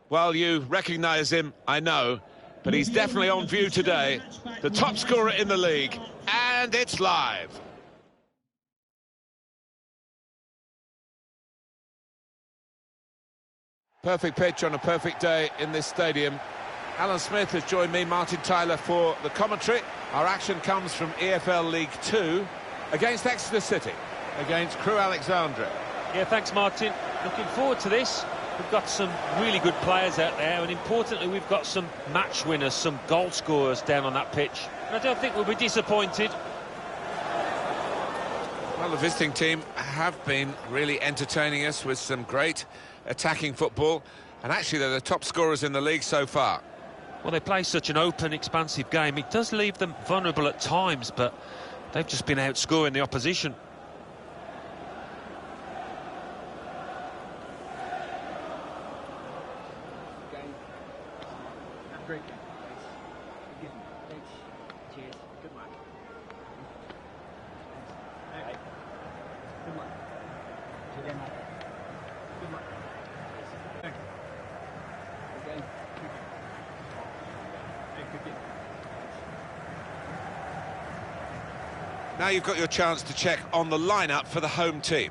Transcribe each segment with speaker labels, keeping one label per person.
Speaker 1: Well, you recognise him, I know, but he's definitely on view today. The top scorer in the league, and it's live. Perfect pitch on a perfect day in this stadium. Alan Smith has joined me, Martin Tyler, for the commentary. Our action comes from EFL League 2 against Exeter City, against Crewe Alexandra.
Speaker 2: Yeah, thanks, Martin. Looking forward to this. We've got some really good players out there, and importantly, we've got some match winners, some goal scorers down on that pitch. And I don't think we'll be disappointed.
Speaker 1: Well, the visiting team have been really entertaining us with some great attacking football, and actually they're the top scorers in the league so far.
Speaker 2: Well, they play such an open, expansive game. It does leave them vulnerable at times, but they've just been outscoring the opposition.
Speaker 1: Now you've got your chance to check on the lineup for the home team.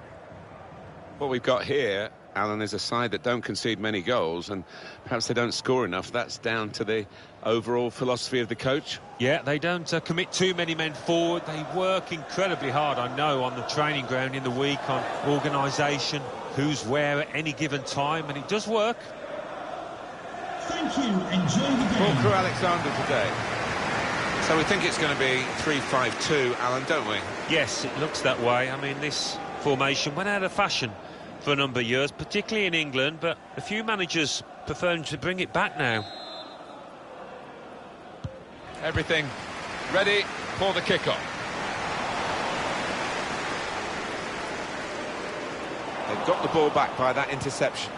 Speaker 1: What we've got here, Alan, is a side that don't concede many goals, and perhaps they don't score enough. That's down to the overall philosophy of the coach.
Speaker 2: Yeah, they don't commit too many men forward. They work incredibly hard, I know, on the training ground in the week, on organisation, who's where at any given time, and it does work.
Speaker 3: Thank you. Enjoy the game.
Speaker 1: For Crewe Alexandra today. So we think it's going to be 3-5-2, Alan, don't we?
Speaker 2: Yes, it looks that way. I mean, this formation went out of fashion for a number of years, particularly in England, but a few managers preferring to bring it back now.
Speaker 1: Everything ready for the kickoff. They've got the ball back by that interception.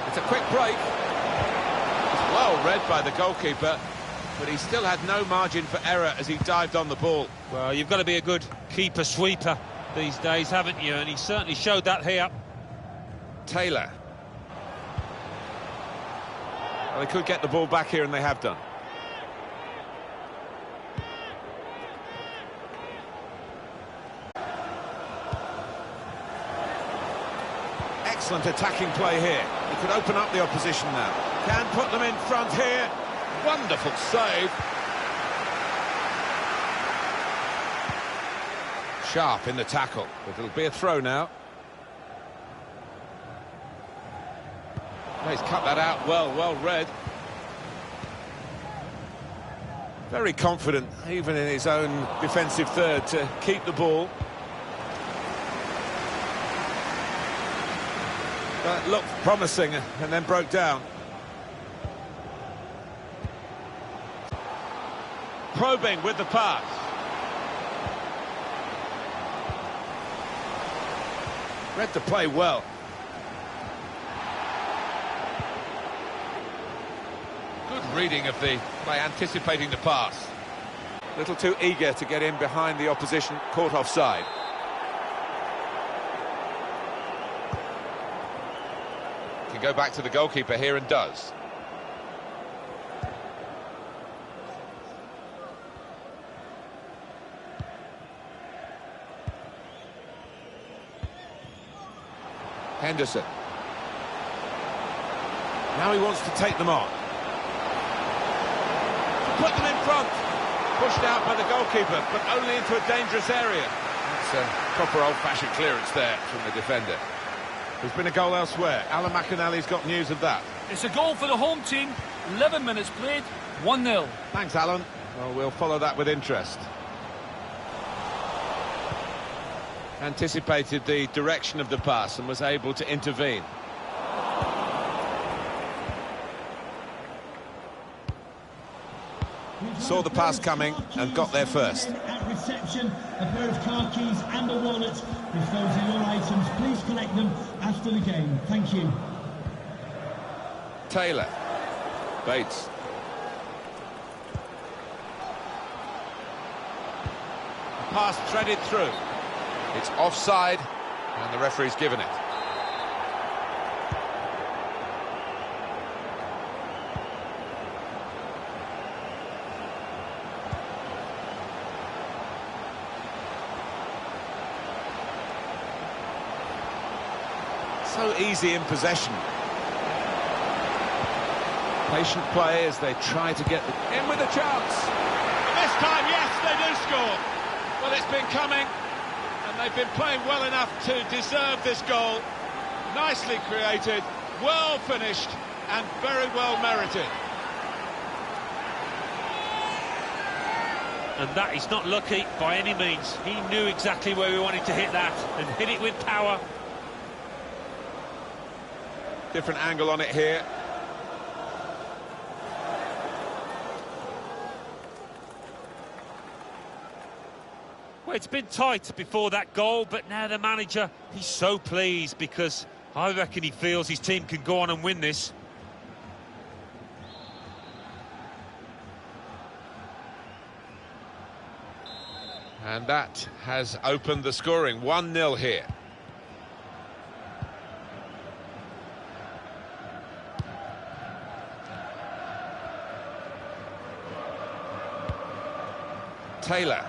Speaker 1: It's a quick break. It's well read by the goalkeeper, but he still had no margin for error as he dived on the ball.
Speaker 2: Well, you've got to be a good keeper-sweeper these days, haven't you? And he certainly showed that here.
Speaker 1: Taylor. Well, they could get the ball back here, and they have done. Excellent attacking play here. He could open up the opposition now. Can put them in front here. Wonderful save. Sharp in the tackle, but it'll be a throw now. He's cut that out well read. Very confident, even in his own defensive third, to keep the ball. But looked promising and then broke down. Probing with the pass. Read the play well. Good reading of the play, anticipating the pass. A little too eager to get in behind the opposition, caught offside. Can go back to the goalkeeper here and does. Henderson. Now he wants to take them on. Put them in front. Pushed out by the goalkeeper, but only into a dangerous area. That's a proper old-fashioned clearance there from the defender. There's been a goal elsewhere. Alan McAnally's got news of that.
Speaker 4: It's a goal for the home team. 11 minutes played, 1-0.
Speaker 1: Thanks, Alan. Well, we'll follow that with interest. Anticipated the direction of the pass and was able to intervene. Saw the pass coming and got there first.
Speaker 3: At reception, a pair of car keys and a wallet. If those are your items, please collect them after the game. Thank you.
Speaker 1: Taylor. Bates. pass threaded through. It's offside, and the referee's given it. So easy in possession. Patient play as they try to get in with a chance. And this time, yes, they do score. Well, it's been coming, and they've been playing well enough to deserve this goal. Nicely created, well finished, and very well merited.
Speaker 2: And that is not lucky by any means. He knew exactly where he wanted to hit that, and hit it with power.
Speaker 1: Different angle on it here.
Speaker 2: Well, it's been tight before that goal, but now the manager, he's so pleased because I reckon he feels his team can go on and win this.
Speaker 1: And that has opened the scoring. 1-0 here. Taylor.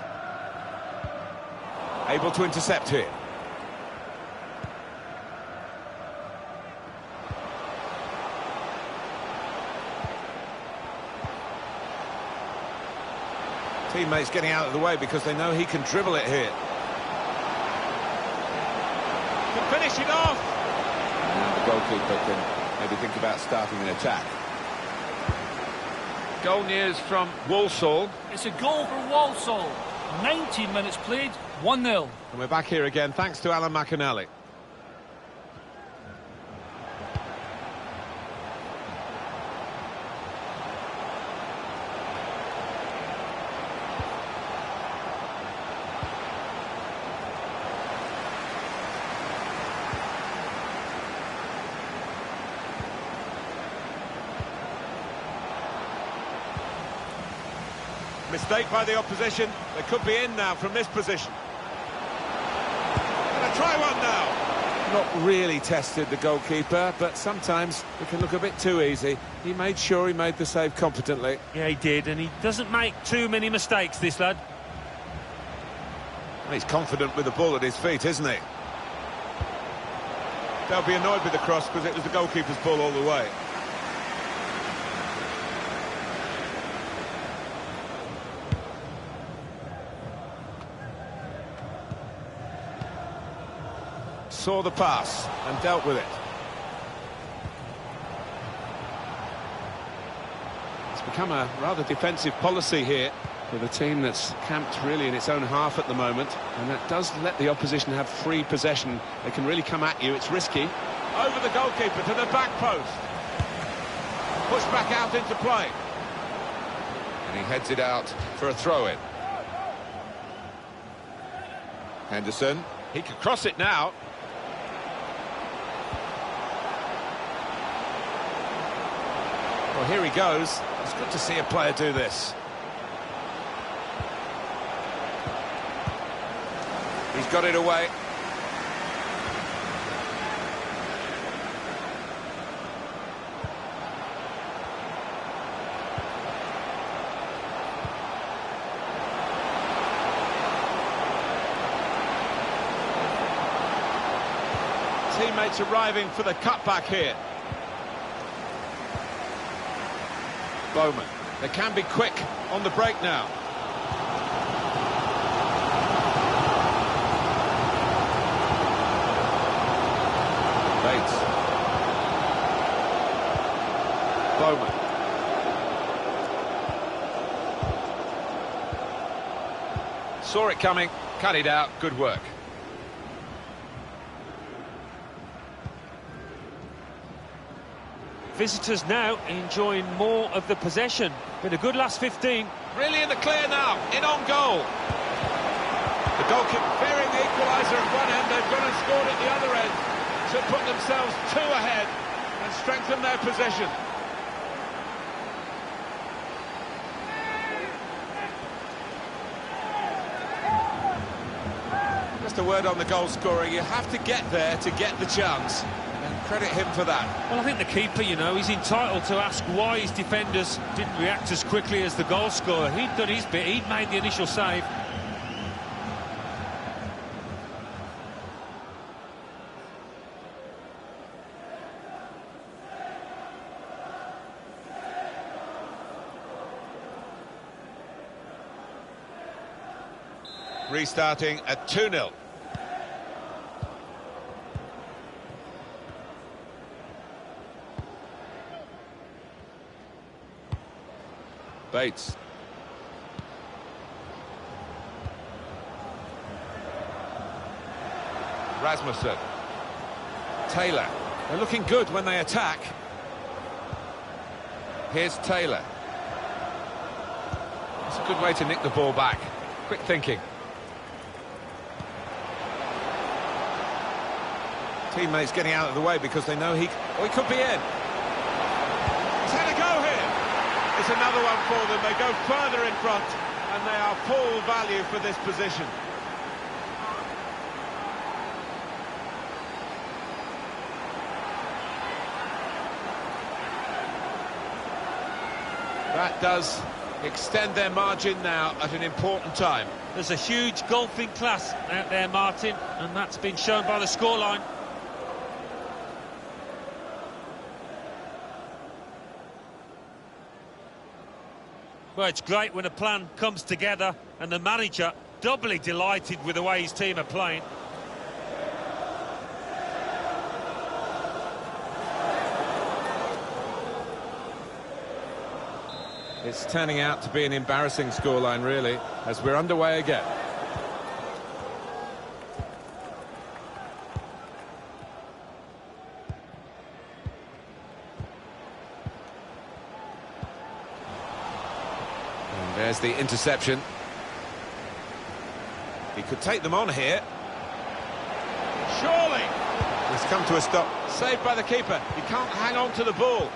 Speaker 1: Able to intercept here. Teammates getting out of the way because they know he can dribble it here. Can finish it off. Now the goalkeeper can maybe think about starting an attack. Goal news from Walsall.
Speaker 4: It's a goal for Walsall. 19 minutes played, 1-0.
Speaker 1: And we're back here again, thanks to Alan McAnally. Mistake by the opposition. They could be in now from this position. Gonna try one now. Not really tested the goalkeeper, but sometimes it can look a bit too easy. He made sure he made the save competently.
Speaker 2: Yeah, he did, and he doesn't make too many mistakes, this lad.
Speaker 1: And he's confident with the ball at his feet, isn't he? They'll be annoyed with the cross because it was the goalkeeper's ball all the way. Saw the pass and dealt with it. It's become a rather defensive policy here with a team that's camped really in its own half at the moment, and that does let the opposition have free possession. They can really come at you. It's risky. Over the goalkeeper to the back post. Pushed back out into play. And he heads it out for a throw-in. Henderson. He can cross it now. Well, here he goes. It's good to see a player do this. He's got it away. Teammates arriving for the cutback here. Bowman. They can be quick on the break now. Bates. Bowman. Saw it coming, cut it out, good work.
Speaker 2: Visitors now enjoying more of the possession. Been a good last 15.
Speaker 1: Really in the clear now, in on goal. The goalkeeper fearing the equaliser at one end, they've gone and scored at the other end to put themselves 2 ahead and strengthen their possession. Just a word on the goal scorer. You have to get there to get the chance. And credit him for that.
Speaker 2: Well, I think the keeper, you know, he's entitled to ask why his defenders didn't react as quickly as the goal scorer. He'd done his bit, he'd made the initial save.
Speaker 1: Restarting at 2-0. Bates. Rasmussen. Taylor. They're looking good when they attack. Here's Taylor. It's a good way to nick the ball back. Quick thinking. Teammates getting out of the way because they know he could be in. He's had a go here. It's another one for them. They go further in front and they are full value for this position. That does extend their margin now at an important time.
Speaker 2: There's a huge golfing class out there, Martin, and that's been shown by the scoreline. Well, it's great when a plan comes together and the manager doubly delighted with the way his team are playing.
Speaker 1: It's turning out to be an embarrassing scoreline, really, as we're underway again. And there's the interception. He could take them on here. Surely! He's come to a stop. Saved by the keeper. He can't hang on to the ball.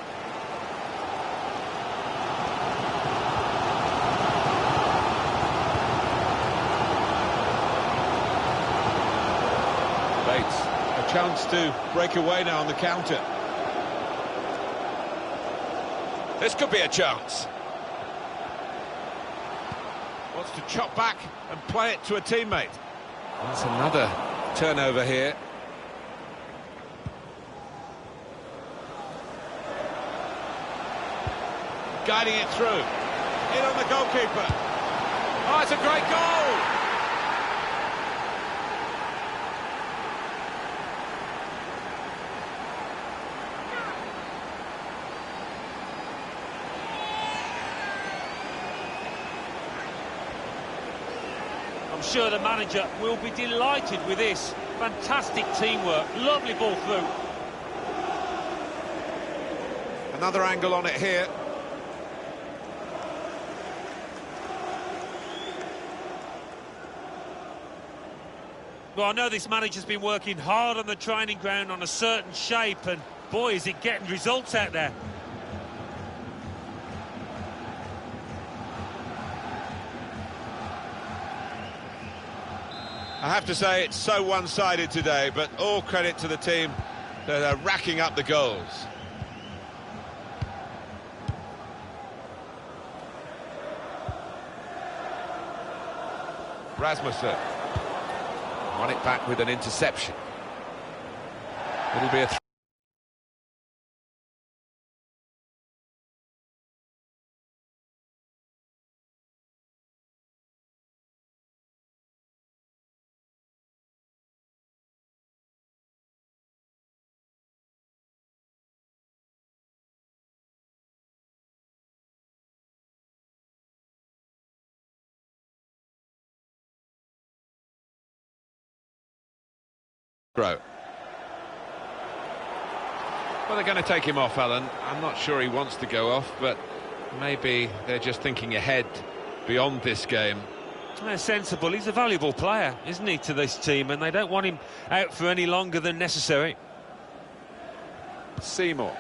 Speaker 1: A chance to break away now on the counter. This could be a chance. Wants to chop back and play it to a teammate. That's another turnover here. Guiding it through. In on the goalkeeper. Oh, it's a great goal!
Speaker 2: I'm sure the manager will be delighted with this. Fantastic teamwork, lovely ball through.
Speaker 1: Another angle on it here.
Speaker 2: Well, I know this manager's been working hard on the training ground on a certain shape, and boy, is it getting results out there.
Speaker 1: I have to say it's so one-sided today, but all credit to the team that are racking up the goals. Rasmussen won it back with an interception. It'll be a Crewe. Well, they're going to take him off, Alan. I'm not sure he wants to go off, but maybe they're just thinking ahead beyond this game.
Speaker 2: They're sensible. He's a valuable player, isn't he, to this team, and they don't want him out for any longer than necessary.
Speaker 1: Seymour.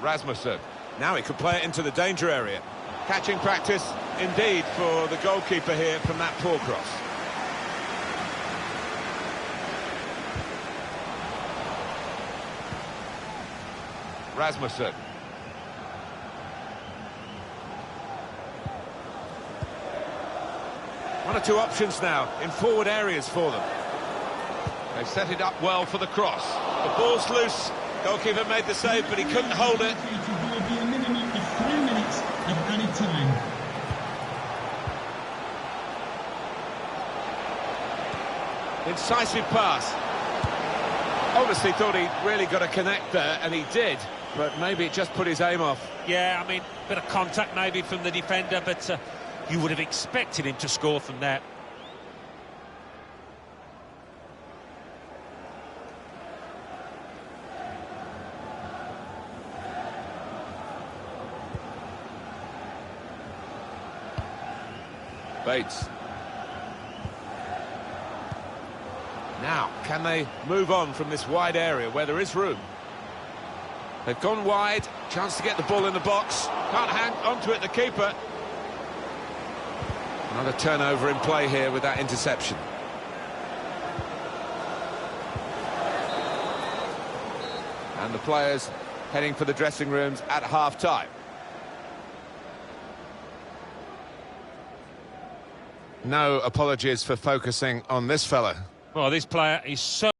Speaker 1: Rasmussen. Now he could play it into the danger area. Catching practice indeed for the goalkeeper here from that poor cross. Rasmussen. One or two options now in forward areas for them. They've set it up well for the cross. The ball's loose. Goalkeeper made the save, but he couldn't hold it.
Speaker 3: There will be a minimum of 3 minutes of added time.
Speaker 1: Incisive pass. Obviously thought he'd really got to connect there, and he did, but maybe it just put his aim off.
Speaker 2: Yeah, I mean, bit of contact maybe from the defender, but you would have expected him to score from there.
Speaker 1: Bates. Now, can they move on from this wide area where there is room? They've gone wide, chance to get the ball in the box. Can't hang onto it, the keeper. Another turnover in play here with that interception. And the players heading for the dressing rooms at half-time. No apologies for focusing on this fella.
Speaker 2: Well, this player is so...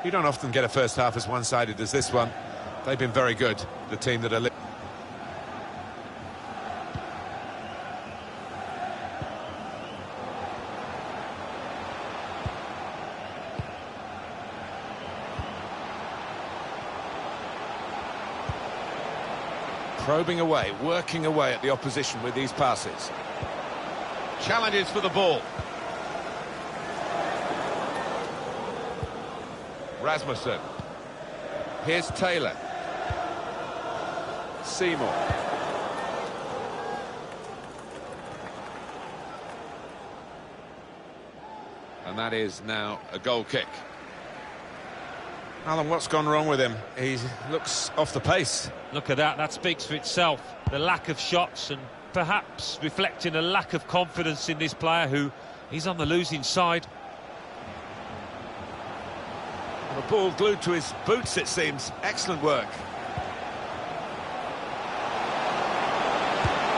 Speaker 1: You don't often get a first half as one-sided as this one. They've been very good, the team that are... Probing away, working away at the opposition with these passes. Challenges for the ball. Rasmussen. Here's Taylor. Seymour. And that is now a goal kick. Alan, what's gone wrong with him? He looks off the pace.
Speaker 2: Look at that, that speaks for itself. The lack of shots and perhaps reflecting a lack of confidence in this player who is on the losing side.
Speaker 1: The ball glued to his boots, it seems. Excellent work.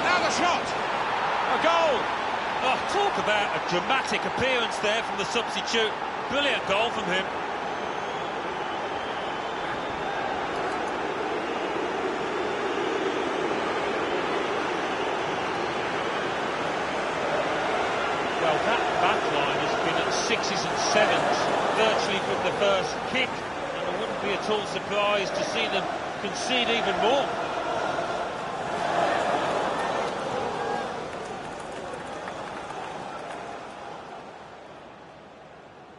Speaker 1: Now the shot! A goal!
Speaker 2: Oh, talk about a dramatic appearance there from the substitute. Brilliant goal from him. Well, that back line has been at 6s and 7s. Virtually from the first kick, and I wouldn't be at all surprised to see them concede even more.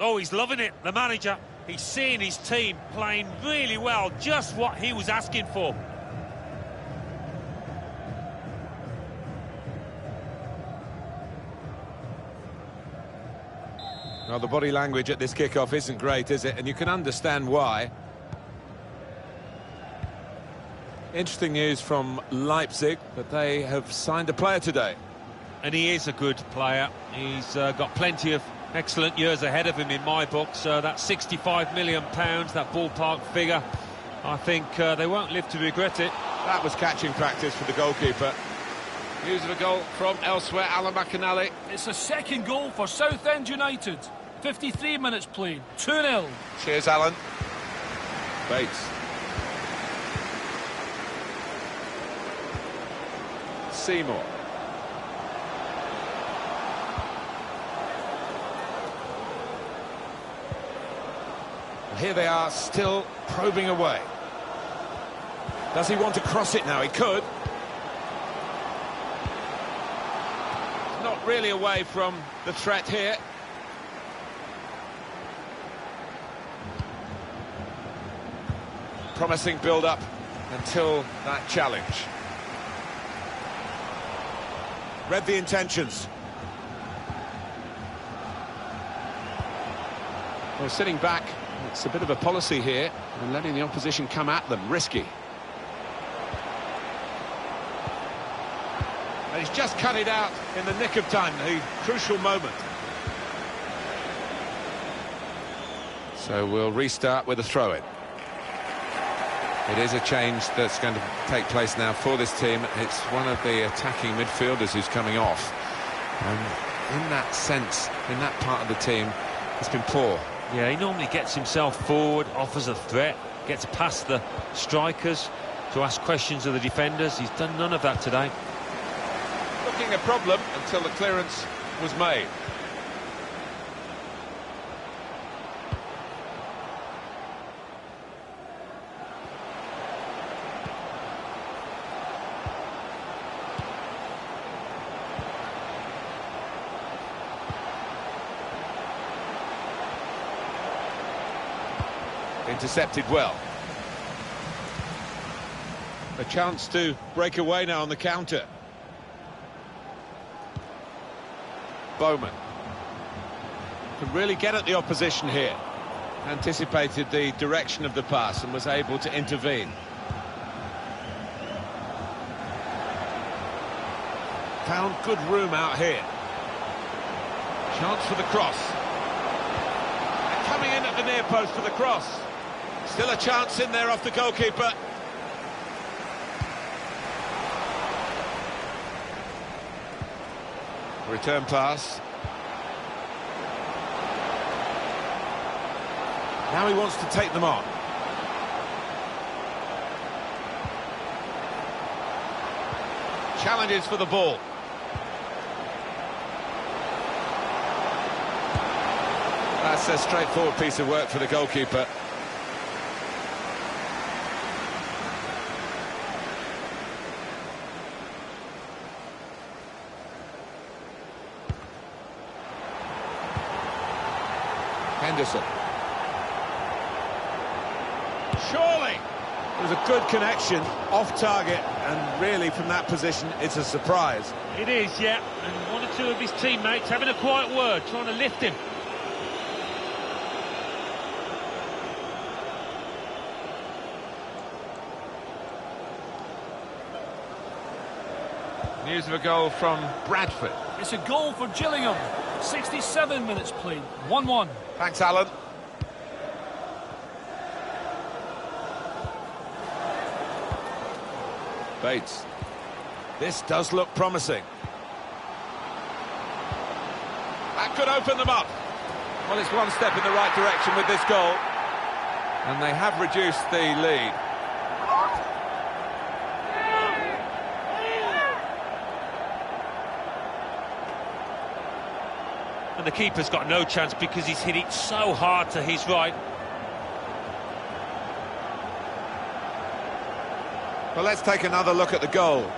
Speaker 2: Oh, he's loving it, the manager. He's seeing his team playing really well, just what he was asking for.
Speaker 1: Well, the body language at this kickoff isn't great, is it? And you can understand why. Interesting news from Leipzig, but they have signed a player today.
Speaker 2: And he is a good player. He's got plenty of excellent years ahead of him in my book. So that £65 million, that ballpark figure, I think they won't live to regret it.
Speaker 1: That was catching practice for the goalkeeper. News of a goal from elsewhere, Alan McAnally.
Speaker 4: It's a second goal for Southend United. 53 minutes played, 2-0.
Speaker 1: Cheers, Alan. Bates. Seymour. Here they are, still probing away. Does he want to cross it now? He could. Not really away from the threat here. Promising build-up until that challenge. Read the intentions. Well, sitting back, it's a bit of a policy here, and letting the opposition come at them, risky. And he's just cut it out in the nick of time, the crucial moment. So we'll restart with a throw-in. It is a change that's going to take place now for this team. It's one of the attacking midfielders who's coming off. And in that sense, in that part of the team, it's been poor.
Speaker 2: Yeah, he normally gets himself forward, offers a threat, gets past the strikers to ask questions of the defenders. He's done none of that today.
Speaker 1: Looking a problem until the clearance was made. Intercepted well. A chance to break away now on the counter. Bowman could really get at the opposition here. Anticipated the direction of the pass and was able to intervene. Found good room out here. Chance for the cross. And coming in at the near post for the cross. Still a chance in there off the goalkeeper. Return pass. Now he wants to take them on. Challenges for the ball. That's a straightforward piece of work for the goalkeeper. Henderson. Surely! It was a good connection, off target, and really from that position it's a surprise.
Speaker 2: It is, yeah, and one or two of his teammates having a quiet word, trying to lift him.
Speaker 1: News of a goal from Bradford.
Speaker 4: It's a goal for Gillingham. 67 minutes played. 1-1.
Speaker 1: Thanks, Alan. Bates. This does look promising. That could open them up. Well, it's one step in the right direction with this goal. And they have reduced the lead.
Speaker 2: And the keeper's got no chance because he's hit it so hard to his right.
Speaker 1: Well, let's take another look at the goal.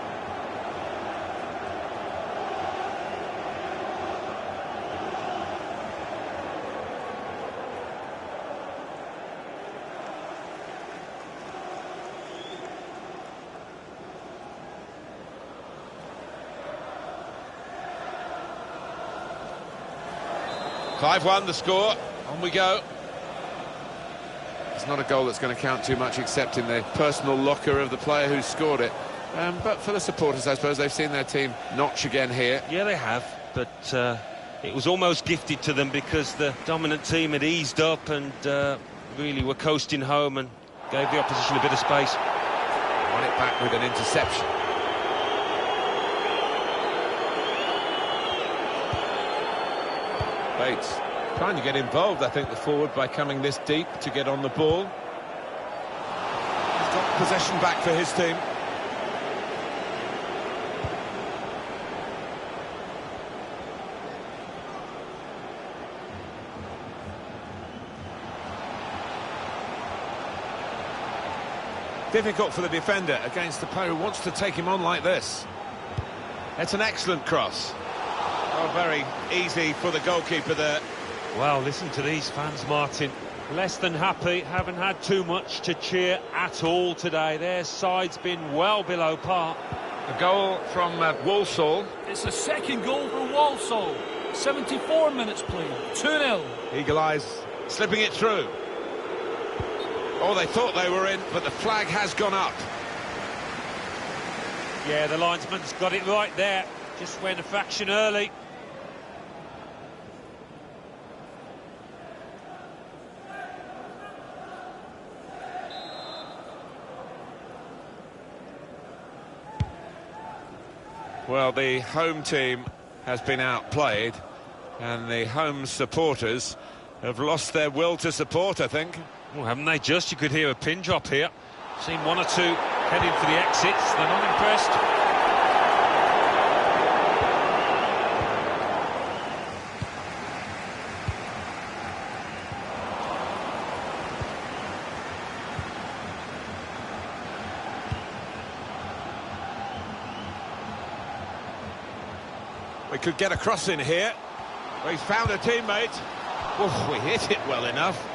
Speaker 1: (5-1) the score. On we go. It's not a goal that's going to count too much except in the personal locker of the player who scored it. But for the supporters, I suppose, they've seen their team notch again here.
Speaker 2: Yeah, they have, but it was almost gifted to them because the dominant team had eased up and really were coasting home and gave the opposition a bit of space.
Speaker 1: Won it back with an interception. Bates trying to get involved, I think, the forward by coming this deep to get on the ball. He's got possession back for his team. Difficult for the defender against the player who wants to take him on like this. It's an excellent cross. Oh, very easy for the goalkeeper there.
Speaker 2: Well, listen to these fans, Martin. Less than happy, haven't had too much to cheer at all today. Their side's been well below par.
Speaker 1: A goal from Walsall.
Speaker 4: It's the second goal for Walsall. 74 minutes played. 2-0.
Speaker 1: Eagle Eyes slipping it through. Oh, they thought they were in, but the flag has gone up.
Speaker 2: Yeah, the linesman's got it right there. Just went a fraction early.
Speaker 1: Well, the home team has been outplayed, and the home supporters have lost their will to support, I think.
Speaker 2: Well, haven't they just? You could hear a pin drop here. Seen one or two heading for the exits. They're not impressed.
Speaker 1: We could get a cross in here. He's found a teammate. Oh, we hit it well enough.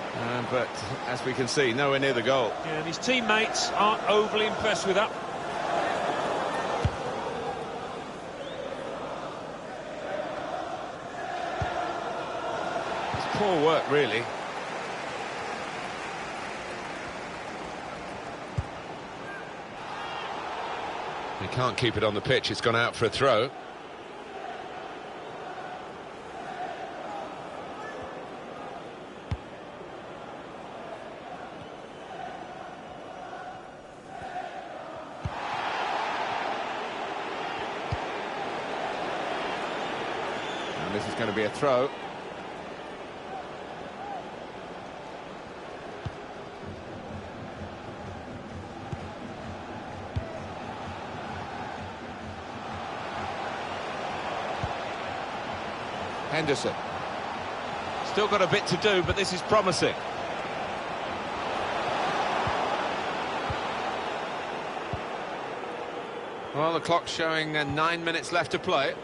Speaker 1: But as we can see, nowhere near the goal.
Speaker 2: Yeah, and his teammates aren't overly impressed with that.
Speaker 1: It's poor work, really. He can't keep it on the pitch. It's gone out for a throw. This is going to be a throw. Henderson. Still got a bit to do, but this is promising. Well, the clock's showing 9 minutes left to play.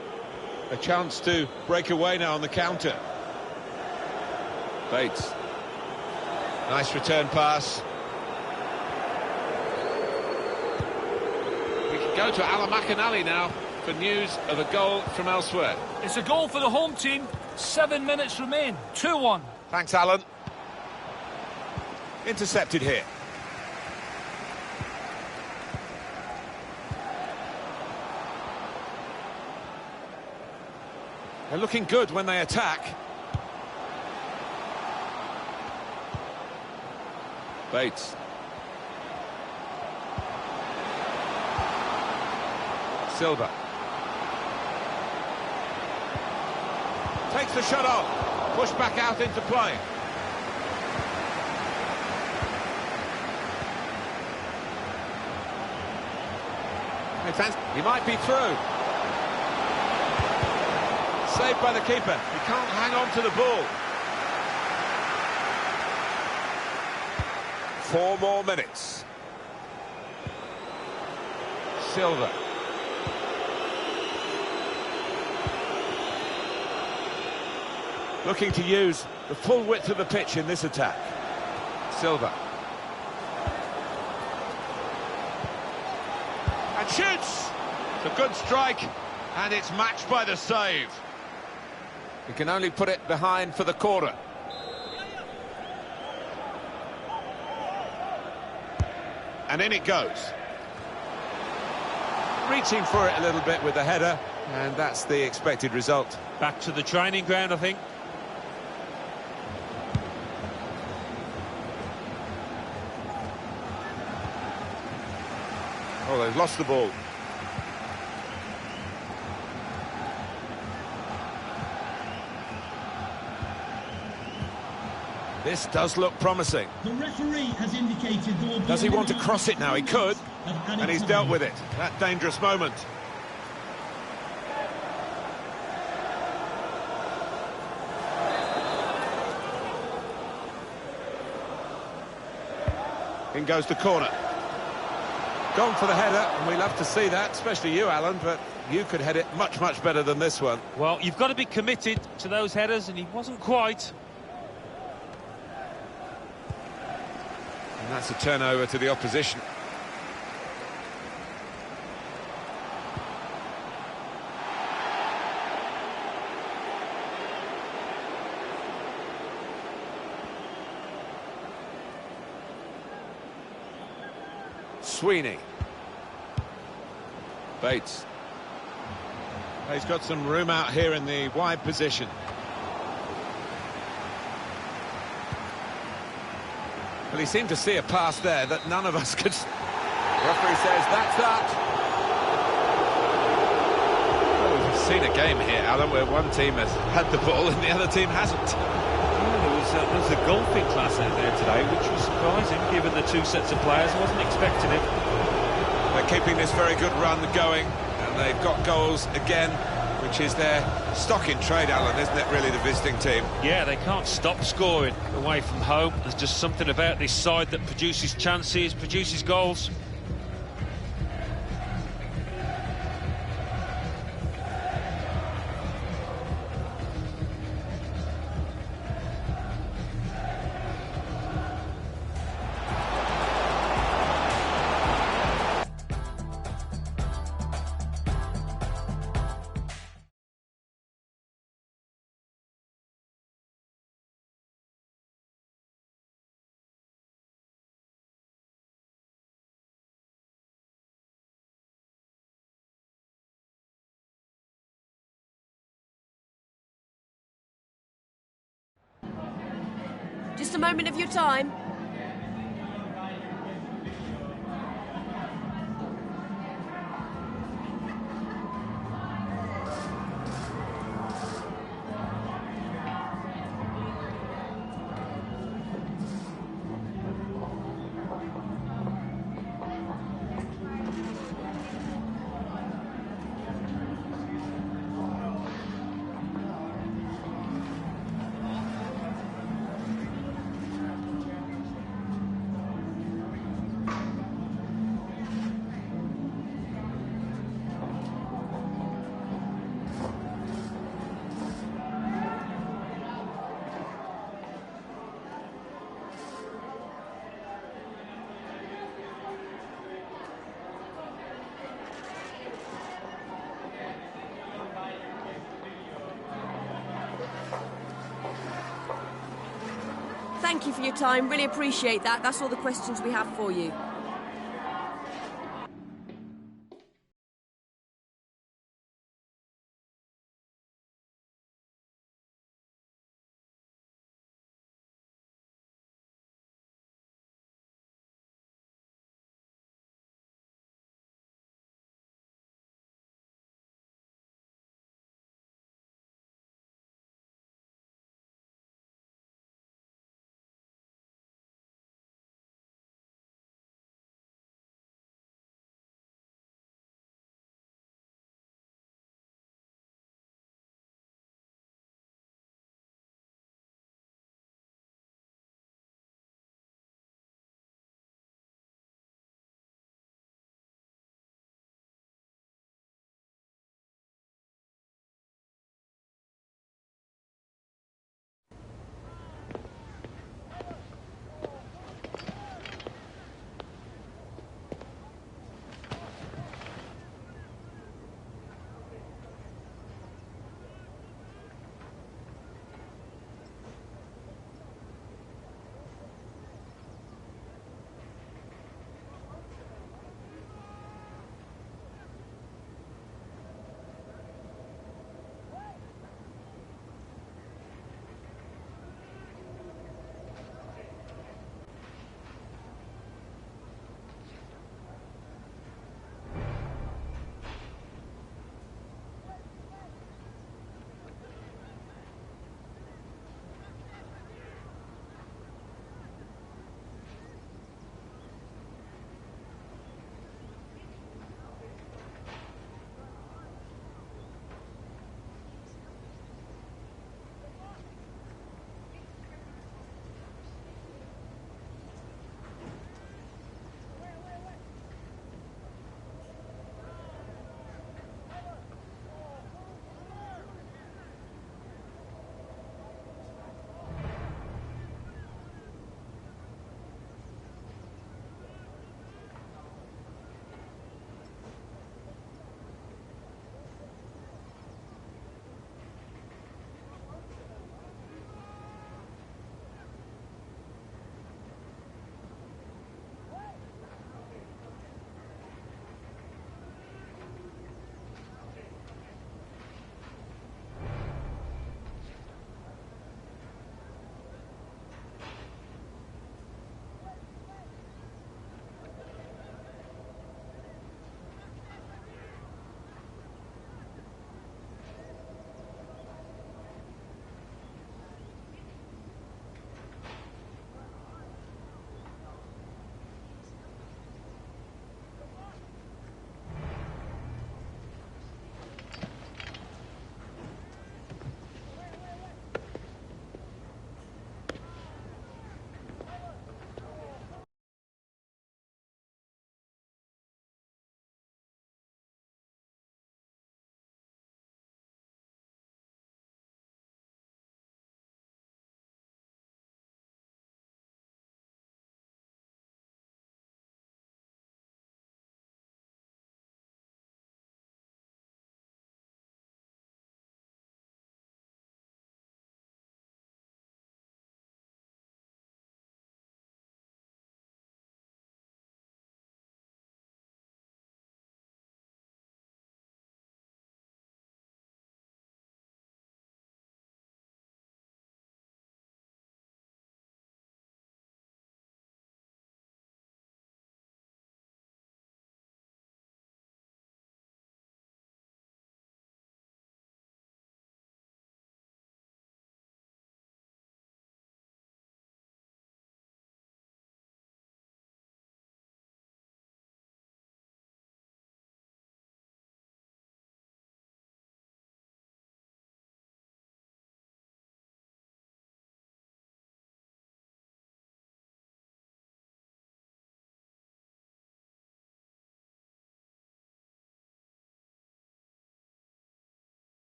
Speaker 1: A chance to break away now on the counter. Bates. Nice return pass. We can go to Alan McAnally now for news of a goal from elsewhere.
Speaker 4: It's a goal for the home team. 7 minutes remain. 2-1.
Speaker 1: Thanks, Alan. Intercepted here. They're looking good when they attack. Bates. Silva. Takes the shot off. Pushed back out into play. He might be through. Saved by the keeper. He can't hang on to the ball. 4 more minutes. Silva. Looking to use the full width of the pitch in this attack. Silva. And shoots! It's a good strike, and it's matched by the save. He can only put it behind for the corner. And in it goes. Reaching for it a little bit with the header, and that's the expected result.
Speaker 2: Back to the training ground, I think.
Speaker 1: Oh, they've lost the ball. This does look promising.
Speaker 3: The referee has indicated there will be.
Speaker 1: Does he want to cross it now? He could, and he's dealt with it. That dangerous moment. In goes the corner. Gone for the header, and we love to see that, especially you, Alan, but you could head it much, much better than this one.
Speaker 2: Well, you've got to be committed to those headers, and he wasn't quite.
Speaker 1: And that's a turnover to the opposition. Sweeney. Bates. He's got some room out here in the wide position. Well, he seemed to see a pass there that none of us could... Referee says that's that. Well, we've seen a game here, Alan, where one team has had the ball and the other team hasn't.
Speaker 2: Yeah, there was a golfing class out there today, which was surprising, given the two sets of players. I wasn't expecting it.
Speaker 1: They're keeping this very good run going, and they've got goals again, which is their stock in trade, Alan, isn't it, really, the visiting team?
Speaker 2: Yeah, they can't stop scoring away from home. There's just something about this side that produces chances, produces goals.
Speaker 5: Just a moment of your time. Thank you for your time. Really appreciate that. That's all the questions we have for you.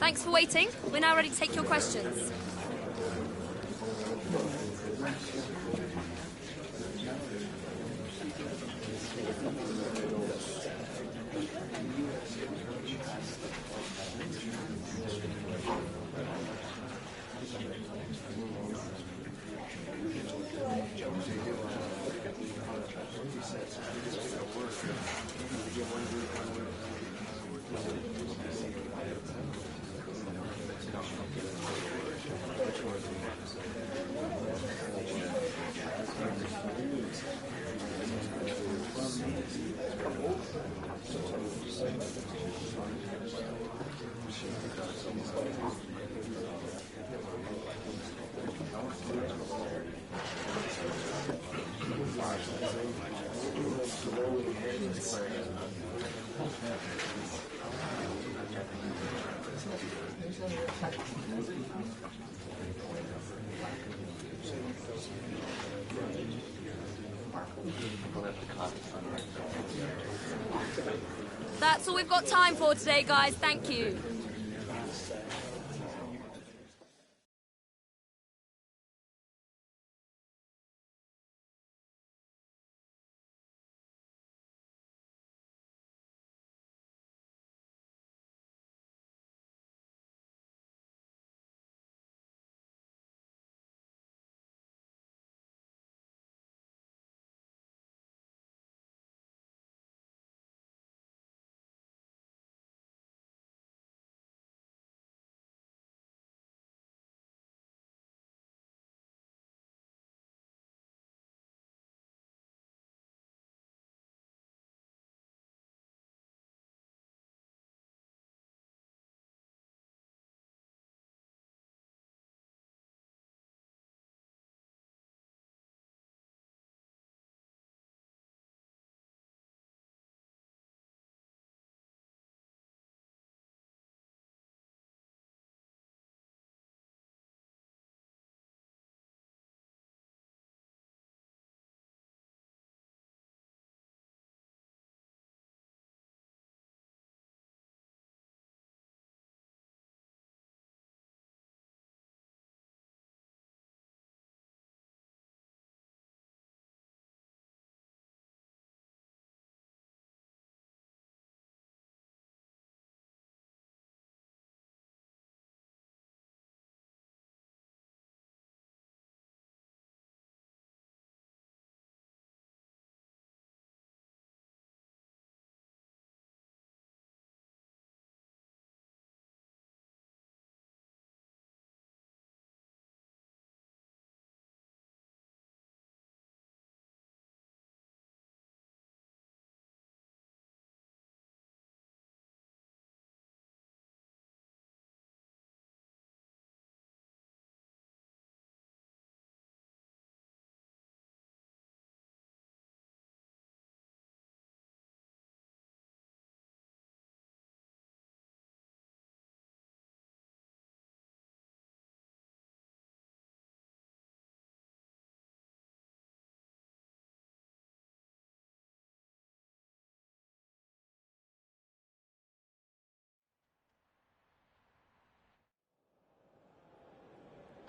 Speaker 5: Thanks for waiting. We're now ready to take your questions. That's all we've got time for today, guys. Thank you.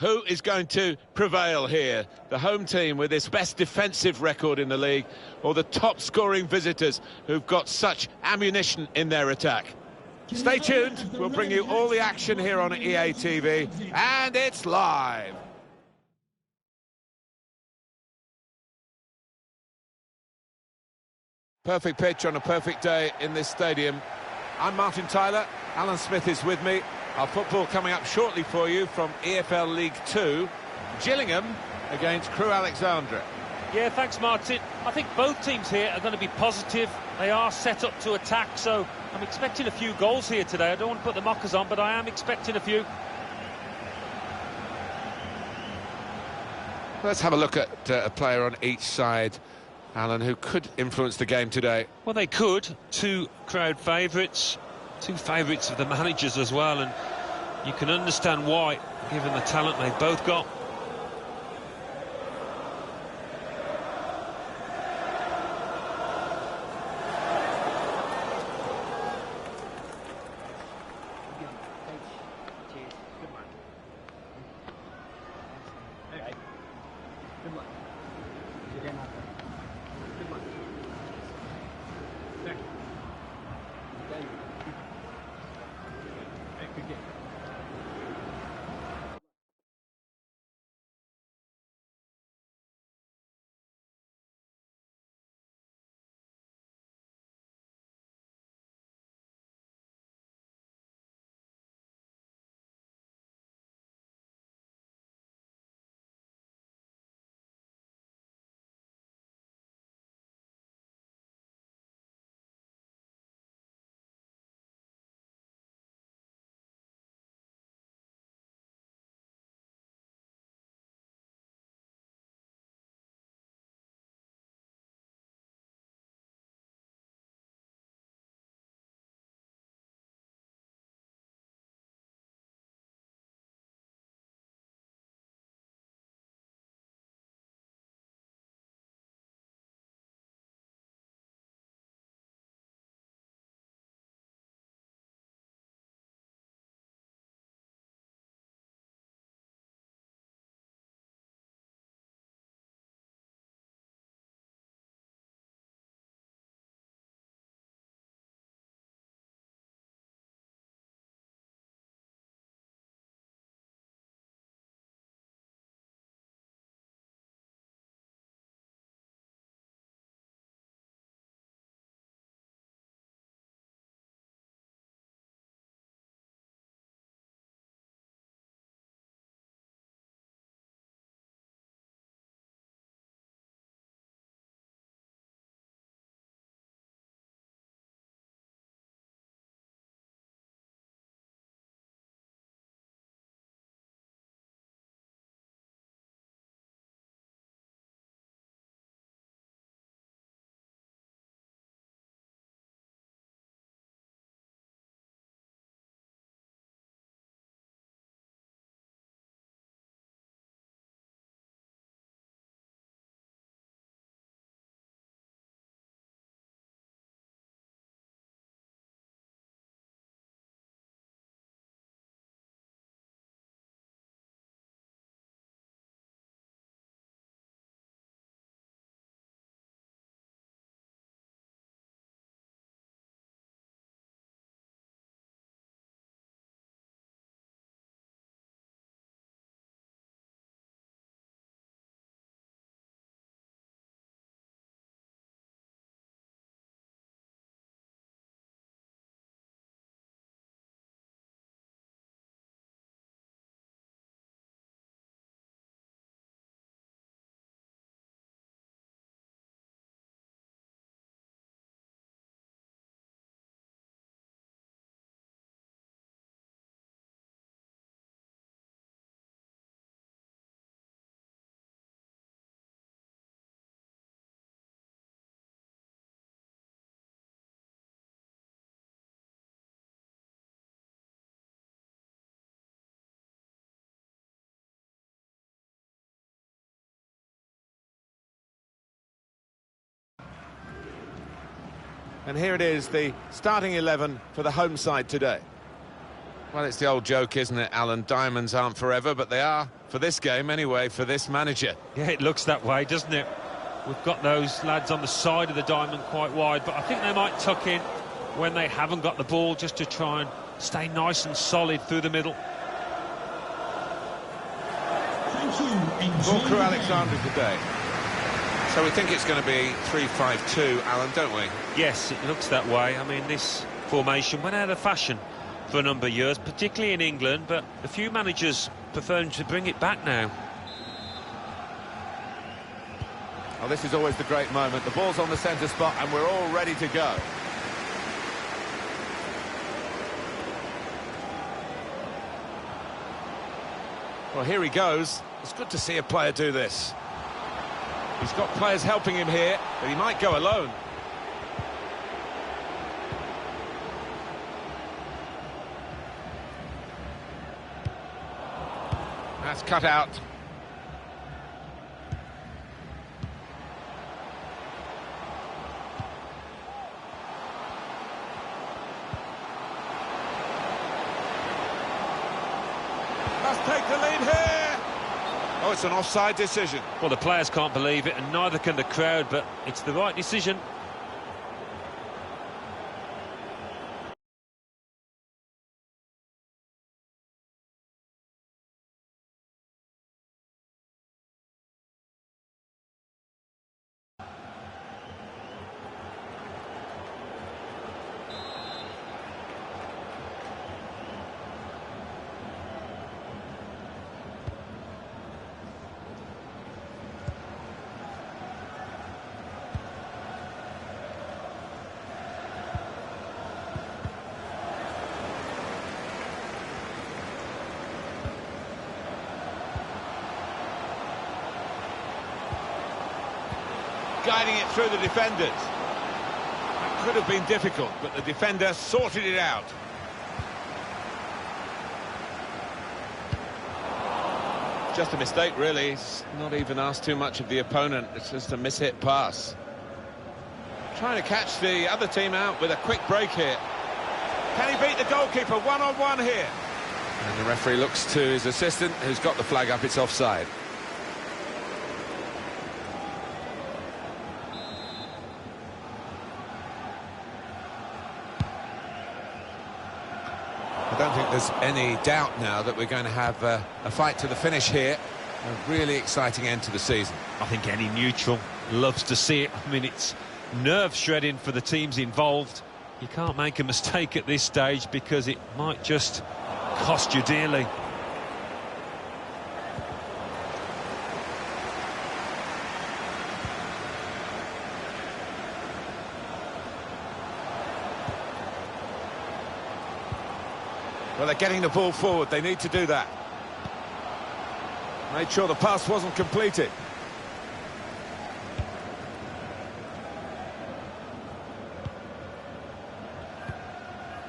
Speaker 1: Who is going to prevail here? The home team with its best defensive record in the league, or the top-scoring visitors who've got such ammunition in their attack? Stay tuned. We'll bring you all the action here on EA TV, and it's live. Perfect pitch on a perfect day in this stadium. I'm Martin Tyler. Alan Smith is with me. Our football coming up shortly for you from EFL League 2. Gillingham against Crewe Alexandra.
Speaker 2: Yeah, thanks, Martin. I think both teams here are going to be positive. They are set up to attack, so I'm expecting a few goals here today. I don't want to put the mockers on, but I am expecting a few.
Speaker 1: Let's have a look at a player on each side, Alan, who could influence the game today.
Speaker 2: Well, they could. Two crowd favourites. Two favourites of the managers as well, and you can understand why, given the talent they've both got.
Speaker 1: And here it is, the starting 11 for the home side today. Well, it's the old joke, isn't it, Alan? Diamonds aren't forever, but they are for this game anyway, for this manager.
Speaker 2: Yeah, it looks that way, doesn't it? We've got those lads on the side of the diamond quite wide, but I think they might tuck in when they haven't got the ball, just to try and stay nice and solid through the middle.
Speaker 3: Thank you.
Speaker 1: For Crewe Alexandra today. So we think it's going to be 3-5-2, Alan, don't we?
Speaker 2: Yes, it looks that way. I mean, this formation went out of fashion for a number of years, particularly in England, but a few managers preferring to bring it back now.
Speaker 1: Well, this is always the great moment. The ball's on the centre spot and we're all ready to go. Well, here he goes. It's good to see a player do this. He's got players helping him here, but he might go alone. That's cut out. Let's take the lead here. Oh, it's an offside decision.
Speaker 2: Well, the players can't believe it, and neither can the crowd, but it's the right decision.
Speaker 1: Guiding it through the defenders. That could have been difficult, but the defender sorted it out. Just a mistake, really. He's not even asked too much of the opponent. It's just a mishit pass. Trying to catch the other team out with a quick break here. Can he beat the goalkeeper one-on-one here? And the referee looks to his assistant, who's got the flag up. It's offside. I don't think there's any doubt now that we're going to have a fight to the finish here. A really exciting end to the season.
Speaker 2: I think any neutral loves to see it. I mean, it's nerve-shredding for the teams involved. You can't make a mistake at this stage because it might just cost you dearly.
Speaker 1: Well, they're getting the ball forward. They need to do that. Made sure the pass wasn't completed.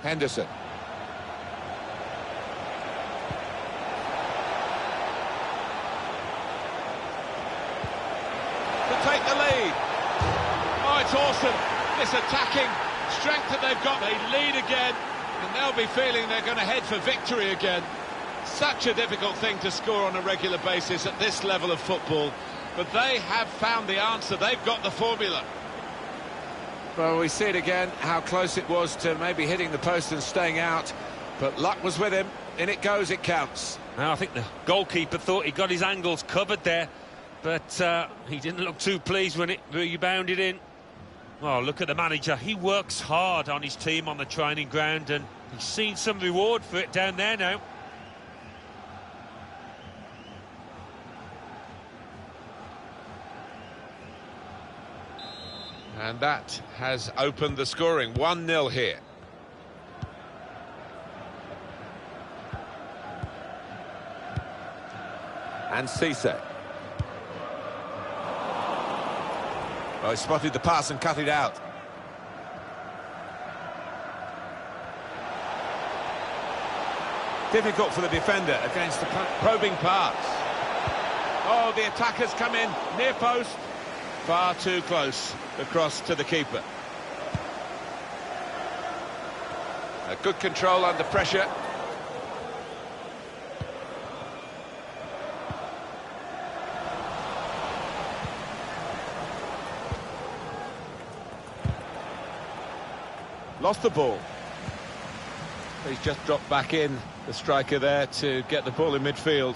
Speaker 1: Henderson. To take the lead. Oh, it's awesome. This attacking strength that they've got. They lead again. And they'll be feeling they're going to head for victory again. Such a difficult thing to score on a regular basis at this level of football. But they have found the answer. They've got the formula. Well, we see it again, how close it was to maybe hitting the post and staying out. But luck was with him. In it goes, it counts.
Speaker 2: Now, I think the goalkeeper thought he got his angles covered there. But he didn't look too pleased when it rebounded in. Oh, look at the manager. He works hard on his team on the training ground, and he's seen some reward for it down there now.
Speaker 1: And that has opened the scoring. 1-0 here. And Sensi. Oh, he spotted the pass and cut it out. Difficult for the defender against the probing pass. Oh, the attackers come in near post. Far too close across to the keeper. Good control under pressure. Lost the ball. He's just dropped back in, the striker there, to get the ball in midfield.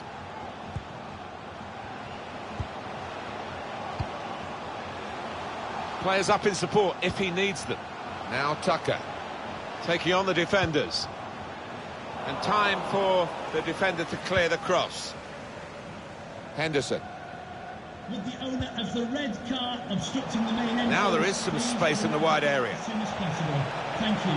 Speaker 1: Players up in support if he needs them. Now Tucker taking on the defenders. And time for the defender to clear the cross. Henderson.
Speaker 3: With the owner of the red car obstructing the main entrance.
Speaker 1: Now there is some space in the wide area.
Speaker 3: As soon as possible. Thank you.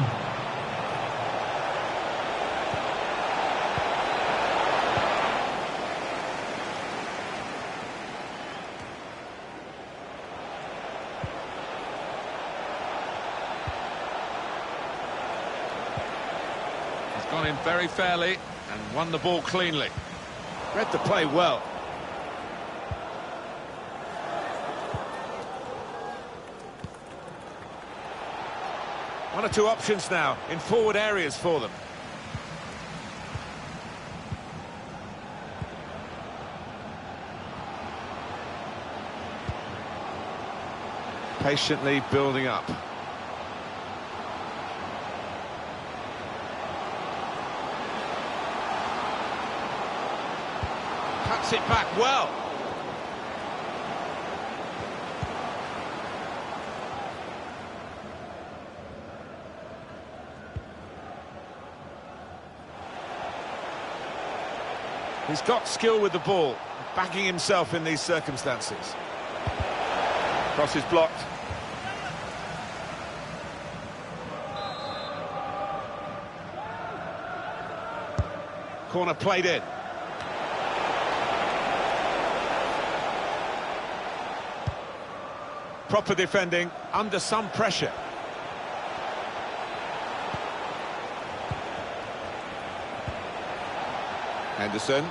Speaker 1: He's gone in very fairly and won the ball cleanly. Read the play well. One or two options now in forward areas for them. Patiently building up. Cuts it back well. He's got skill with the ball, backing himself in these circumstances. Cross is blocked. Corner played in. Proper defending, under some pressure. Henderson.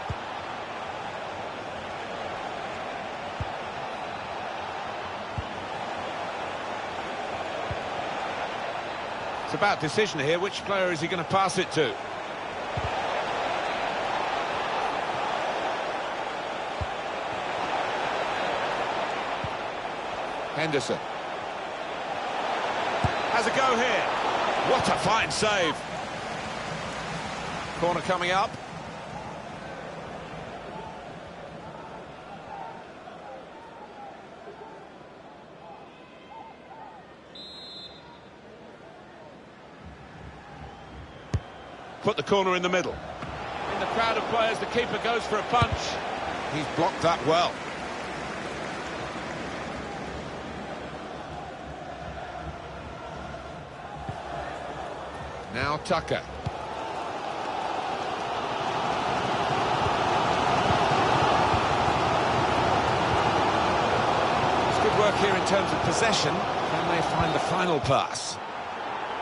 Speaker 1: It's about decision here. Which player is he going to pass it to? Henderson. Has a go here. What a fine save. Corner coming up. Put the corner in the middle. In the crowd of players, the keeper goes for a punch. He's blocked that well. Now Tucker. It's good work here in terms of possession. Can they find the final pass?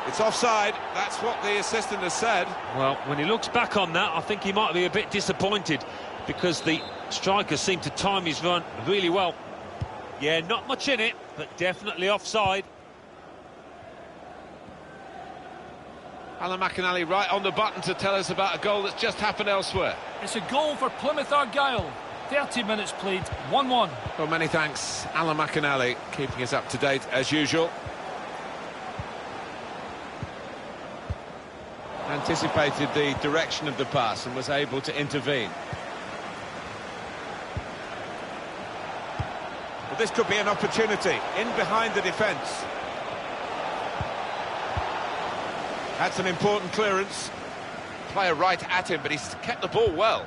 Speaker 1: It's offside, that's what the assistant has said.
Speaker 2: Well, when he looks back on that, I think he might be a bit disappointed because the striker seemed to time his run really well. Yeah, not much in it, but definitely offside.
Speaker 1: Alan McInally right on the button to tell us about a goal that's just happened elsewhere.
Speaker 4: It's a goal for Plymouth Argyle. 30 minutes played, 1-1.
Speaker 1: Well, many thanks, Alan McInally, keeping us up to date as usual. Anticipated the direction of the pass and was able to intervene. Well, this could be an opportunity in behind the defence. That's an important clearance. Player right at him, but he's kept the ball well.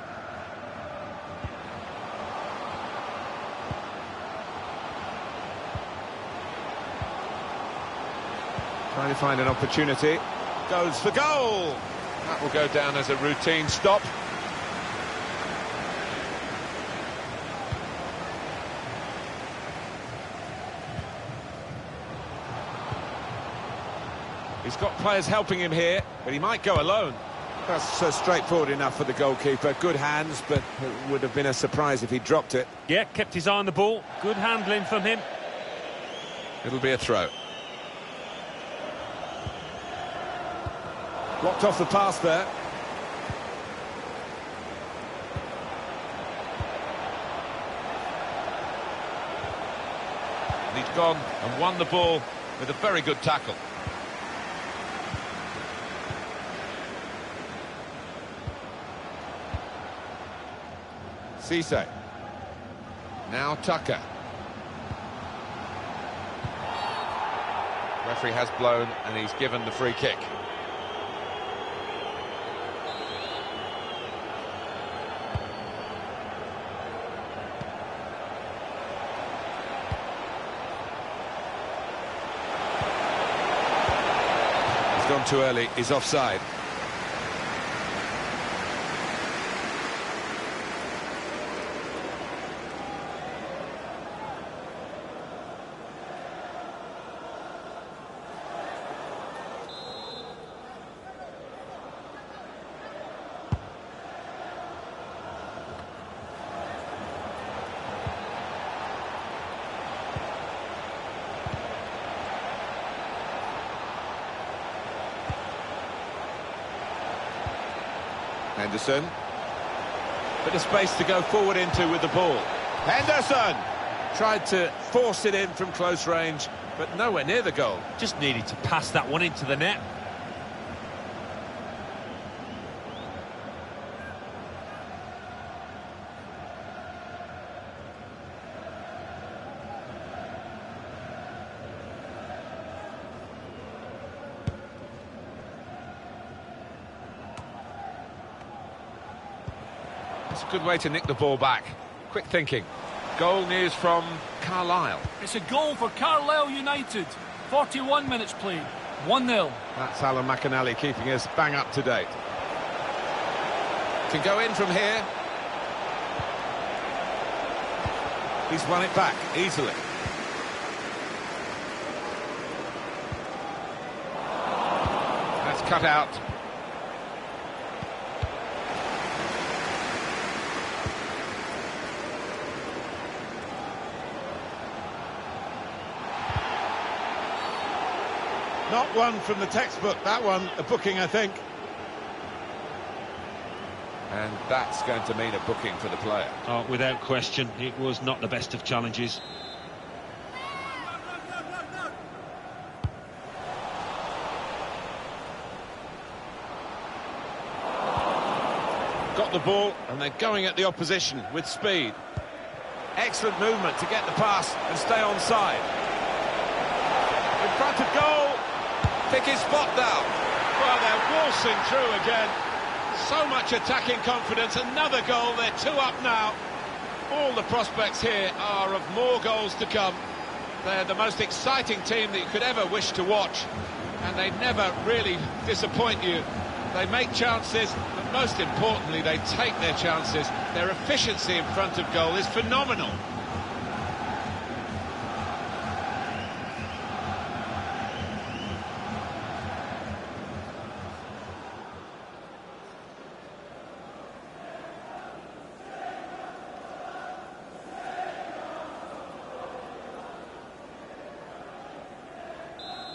Speaker 1: Trying to find an opportunity. Goes for goal. That will go down as a routine stop. He's got players helping him here, but he might go alone. That's straightforward enough for the goalkeeper. Good hands, but it would have been a surprise if he dropped it.
Speaker 2: Yeah, kept his eye on the ball. Good handling from him. It'll
Speaker 1: be a throw. Blocked off the pass there.
Speaker 2: And he's gone and won the ball with a very good tackle.
Speaker 1: Sensi. Now Tucker. Referee has blown and he's given the free kick. He's gone too early, he's offside. Henderson. Bit of space to go forward into with the ball. Henderson! Tried to force it in from close range, but nowhere near the goal.
Speaker 2: Just needed to pass that one into the net.
Speaker 1: It's a good way to nick the ball back. Quick thinking. Goal news from Carlisle.
Speaker 4: It's a goal for Carlisle United. 41 minutes played. 1-0.
Speaker 1: That's Alan McAnally keeping us bang up to date. Can go in from here. He's won it back easily. That's cut out. Not one from the textbook, that one, a booking, I think. And that's going to mean a booking for the player.
Speaker 2: Oh, without question, it was not the best of challenges.
Speaker 1: Got the ball, and they're going at the opposition with speed. Excellent movement to get the pass and stay onside. In front of goal. Pick his spot now. Well, they're waltzing through again. So much attacking confidence. Another goal. They're 2 up now. All the prospects here are of more goals to come. They're the most exciting team that you could ever wish to watch. And they never really disappoint you. They make chances, but most importantly, they take their chances. Their efficiency in front of goal is phenomenal.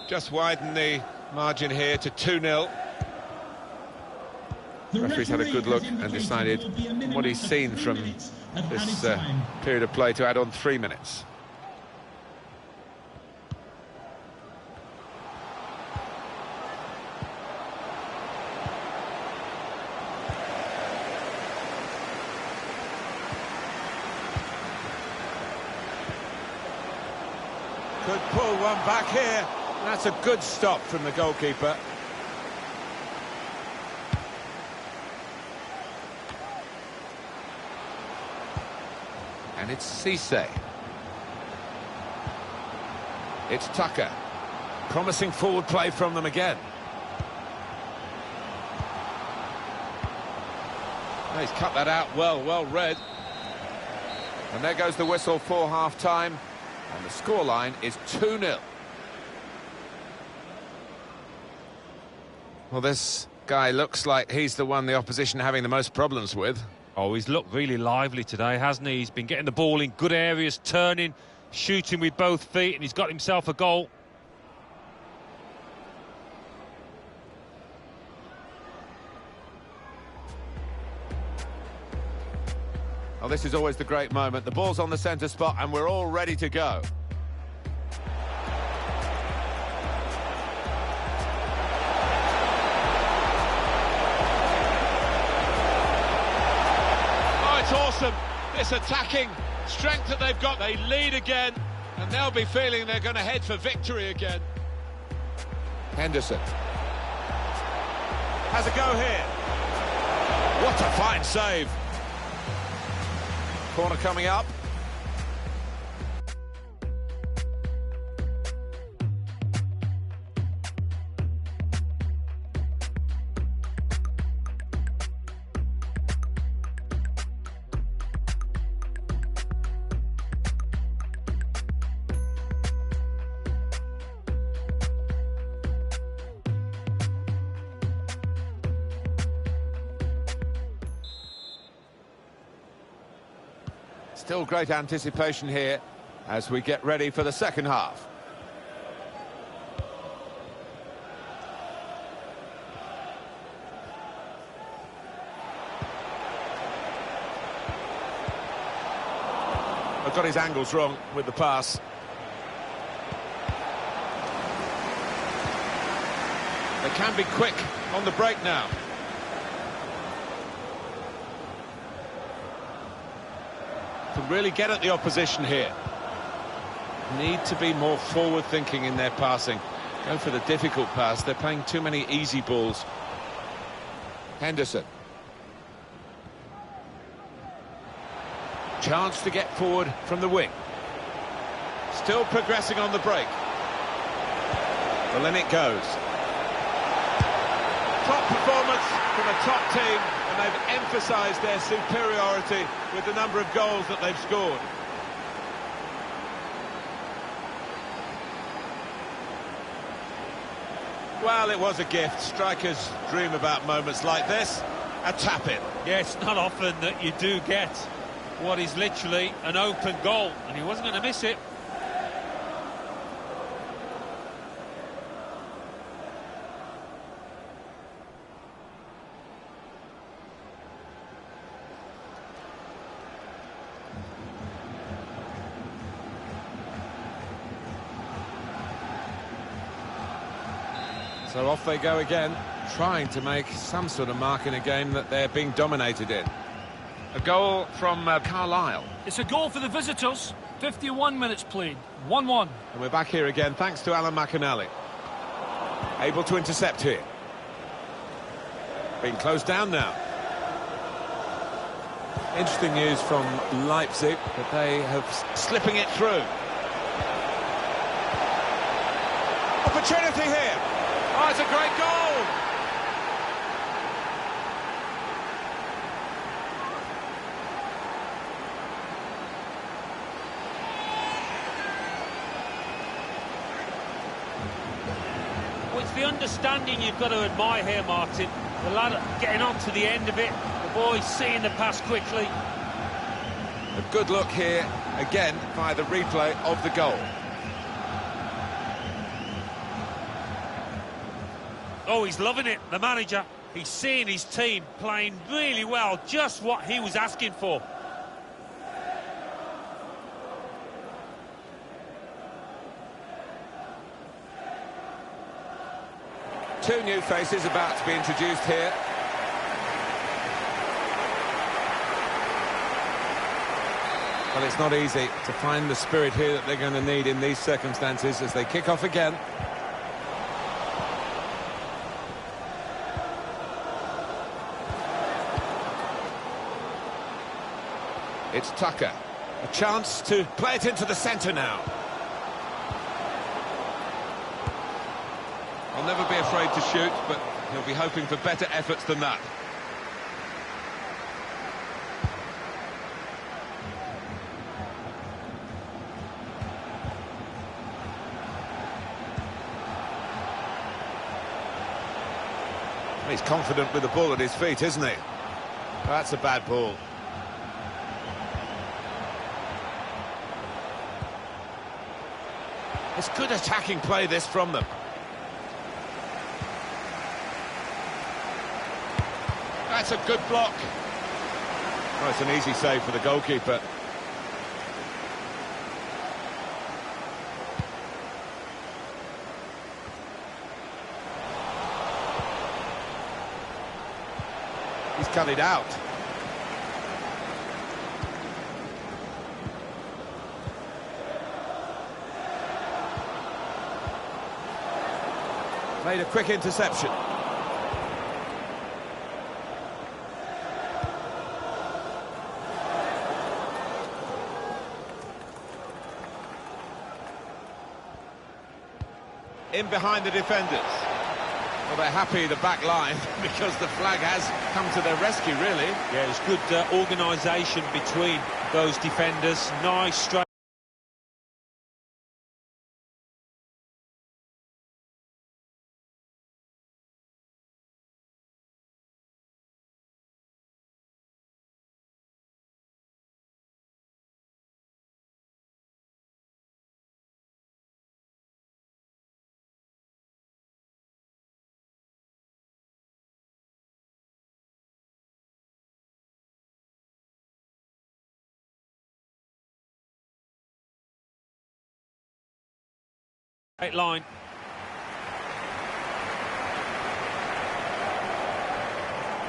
Speaker 1: Just widen the margin here to 2-0. The referee's had a good look and decided what he's seen from this period of play to add on 3 minutes. Could pull one back here. That's a good stop from the goalkeeper. And it's Sensi. It's Tucker. Promising forward play from them again. Oh, he's cut that out well read. And there goes the whistle for half-time. And the scoreline is 2-0. Well, this guy looks like he's the one the opposition having the most problems with.
Speaker 2: Oh, he's looked really lively today, hasn't he? He's been getting the ball in good areas, turning, shooting with both feet, and he's got himself a goal.
Speaker 1: this is always the great moment. The ball's on the centre spot and we're all ready to go.
Speaker 6: Oh, it's awesome. This attacking strength that they've got. They lead again, and they'll be feeling they're going to head for victory again.
Speaker 1: Henderson has a go here. What a fine save. Corner coming up. Still great anticipation here as we get ready for the second half. I've got his angles wrong with the pass. They can be quick on the break now. Can really get at the opposition here. Need to be more forward-thinking in their passing. Go for the difficult pass. They're playing too many easy balls. Henderson. Chance to get forward from the wing. Still progressing on the break. Well, in it goes. Top performance from a top team, and they've emphasised their superiority with the number of goals that they've scored. Well, it was a gift. Strikers dream about moments like this. A tap-in.
Speaker 2: Yeah, it's not often that you do get what is literally an open goal, and he wasn't going to miss it.
Speaker 1: So off they go again, trying to make some sort of mark in a game that they're being dominated in. A goal from Carlisle.
Speaker 4: It's a goal for the visitors. 51 minutes played. 1-1.
Speaker 1: And we're back here again, thanks to Alan McAnally. Able to intercept here. Being closed down now. Interesting news from Leipzig, that they have slipping it through. Opportunity here. Oh, it's a great goal!
Speaker 2: Well, it's the understanding you've got to admire here, Martin. The lad getting on to the end of it, the boy seeing the pass quickly.
Speaker 1: A good look here, again, by the replay of the goal.
Speaker 2: Oh, he's loving it, the manager. He's seeing his team playing really well, just what he was asking for.
Speaker 1: Two new faces about to be introduced here. Well, it's not easy to find the spirit here that they're going to need in these circumstances as they kick off again. It's Tucker. A chance to play it into the centre now. He'll never be afraid to shoot, but he'll be hoping for better efforts than that. He's confident with the ball at his feet, isn't he? That's a bad ball. It's good attacking play, this, from them. That's a good block. Well, it's an easy save for the goalkeeper. He's cut it out. Made a quick interception. In behind the defenders. Well, they're happy, the back line, because the flag has come to their rescue, really.
Speaker 2: Yeah, it's good organisation between those defenders. Nice straight. Line.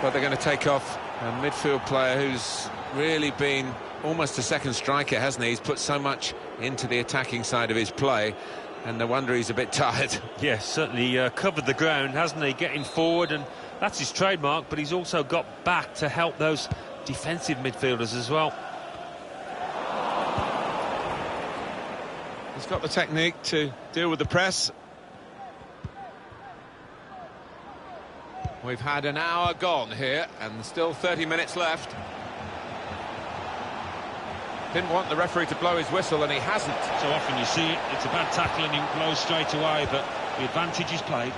Speaker 1: But they're going to take off a midfield player who's really been almost a second striker, hasn't he? He's put so much into the attacking side of his play, and no wonder he's a bit tired.
Speaker 2: Yes, certainly covered the ground, hasn't he? Getting forward, and that's his trademark, but he's also got back to help those defensive midfielders as well.
Speaker 1: He's got the technique to deal with the press. We've had an hour gone here and still 30 minutes left. Didn't want the referee to blow his whistle, and he hasn't.
Speaker 2: So often you see it, it's a bad tackle and he blows straight away, but the advantage is played.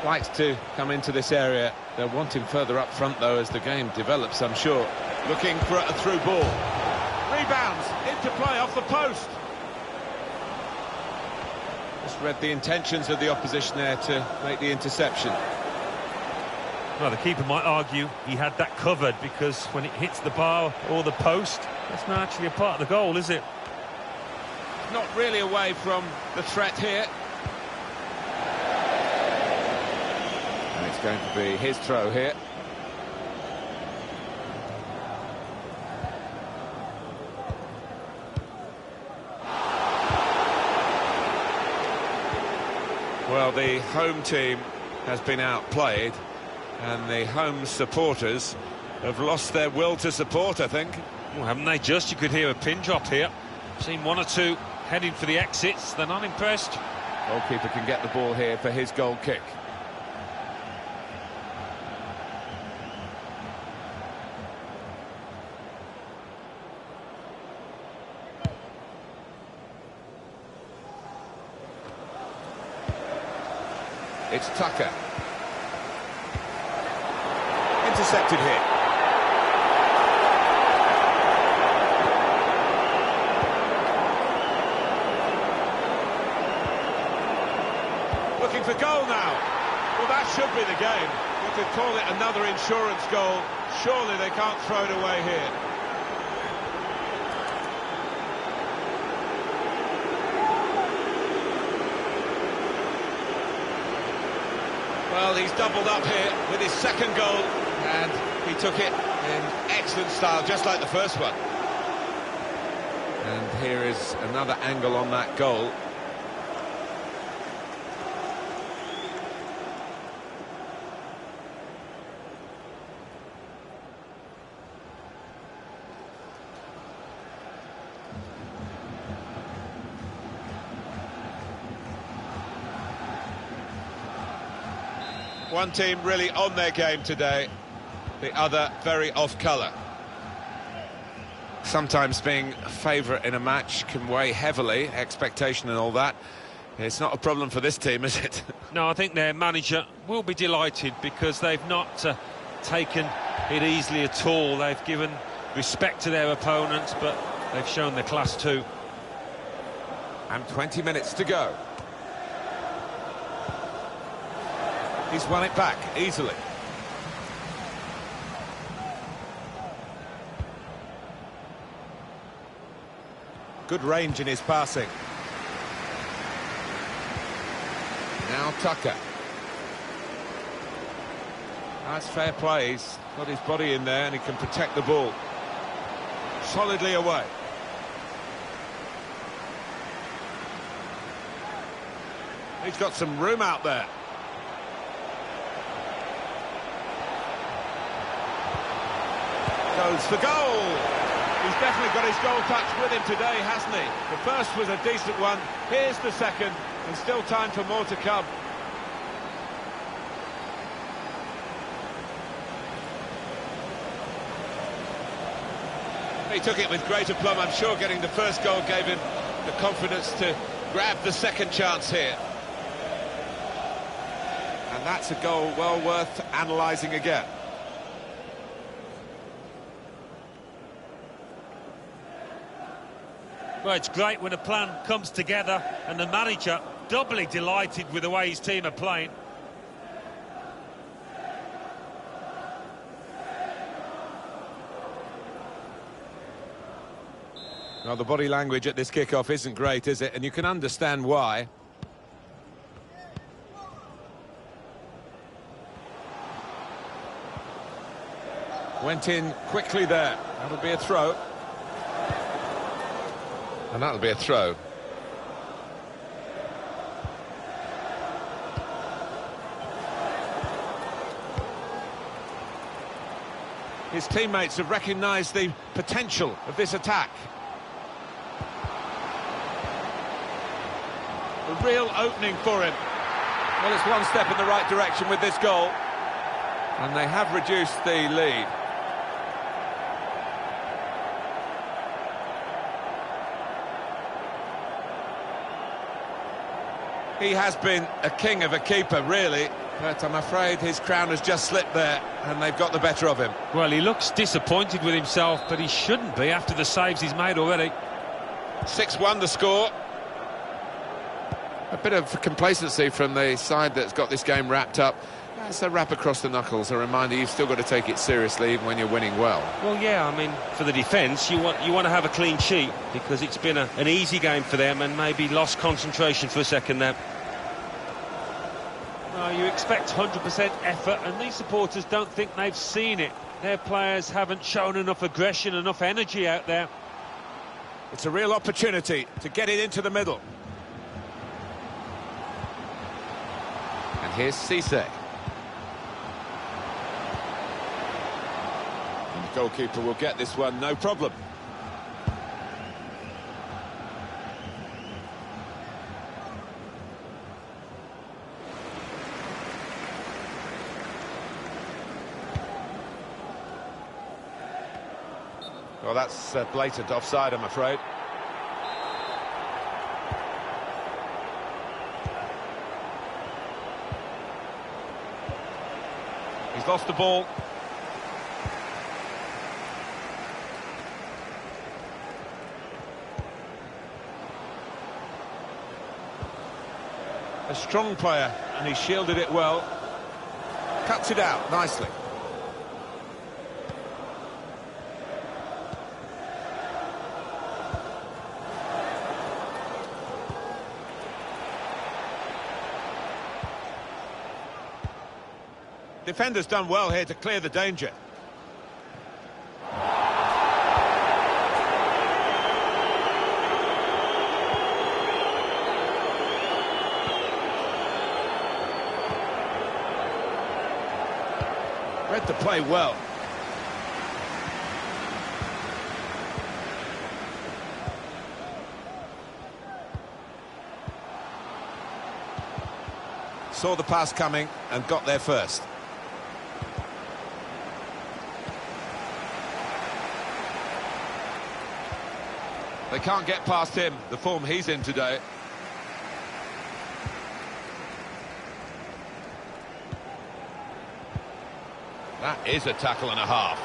Speaker 1: Likes to come into this area. They'll want him further up front, though, as the game develops, I'm sure. Looking for a through ball. Rebounds into play off the post. Just read the intentions of the opposition there to make the interception.
Speaker 2: Well, the keeper might argue he had that covered, because when it hits the bar or the post, that's not actually a part of the goal, is it?
Speaker 1: Not really away from the threat here. And it's going to be his throw here. Well, the home team has been outplayed, and the home supporters have lost their will to support, I think.
Speaker 2: Well, haven't they just? You could hear a pin drop here. Seen one or two heading for the exits. They're not impressed.
Speaker 1: Goalkeeper can get the ball here for his goal kick. It's Tucker. Intercepted here. Looking for goal now. Well, that should be the game. You could call it another insurance goal. Surely they can't throw it away here. Well, he's doubled up here with his second goal, and he took it in excellent style, just like the first one. And here is another angle on that goal. One team really on their game today, the other very off colour. Sometimes being a favourite in a match can weigh heavily, expectation and all that. It's not a problem for this team, is it?
Speaker 2: No, I think their manager will be delighted, because they've not taken it easily at all. They've given respect to their opponents, but They've shown their class too.
Speaker 1: And 20 minutes to go. He's won it back easily. Good range in his passing. Now Tucker. That's fair play. He's got his body in there and he can protect the ball. Solidly away. He's got some room out there. Goes for goal. He's definitely got his goal touch with him today, hasn't he? The first was a decent one. Here's the second, and still time for more to come. He took it with great aplomb. I'm sure getting the first goal gave him the confidence to grab the second chance here. And that's a goal well worth analysing again.
Speaker 2: Well, it's great when a plan comes together and the manager doubly delighted with the way his team are playing.
Speaker 1: Well, the body language at this kickoff isn't great, is it? And you can understand why. Went in quickly there. That'll be a throw. And that'll be a throw. His teammates have recognised the potential of this attack. A real opening for him. Well, it's one step in the right direction with this goal. And they have reduced the lead. He has been a king of a keeper, really, but I'm afraid his crown has just slipped there, and they've got the better of him.
Speaker 2: Well, he looks disappointed with himself, but he shouldn't be after the saves he's made already.
Speaker 1: 6-1 the score. A bit of complacency from the side that's got this game wrapped up. That's a rap across the knuckles, a reminder you've still got to take it seriously even when you're winning well.
Speaker 2: Well, yeah, I mean, for the defence, you want to have a clean sheet, because it's been an easy game for them and maybe lost concentration for a second there. Well, you expect 100% effort, and these supporters don't think they've seen it. Their players haven't shown enough aggression, enough energy out there.
Speaker 1: It's a real opportunity to get it into the middle. And here's Cisse. And the goalkeeper will get this one, no problem. Well, that's blatant offside, I'm afraid. He's lost the ball. A strong player, and he shielded it well. Cuts it out nicely. Defender's done well here to clear the danger. Read the play well. Saw the pass coming and got there first. They can't get past him, the form he's in today. That is a tackle and a half.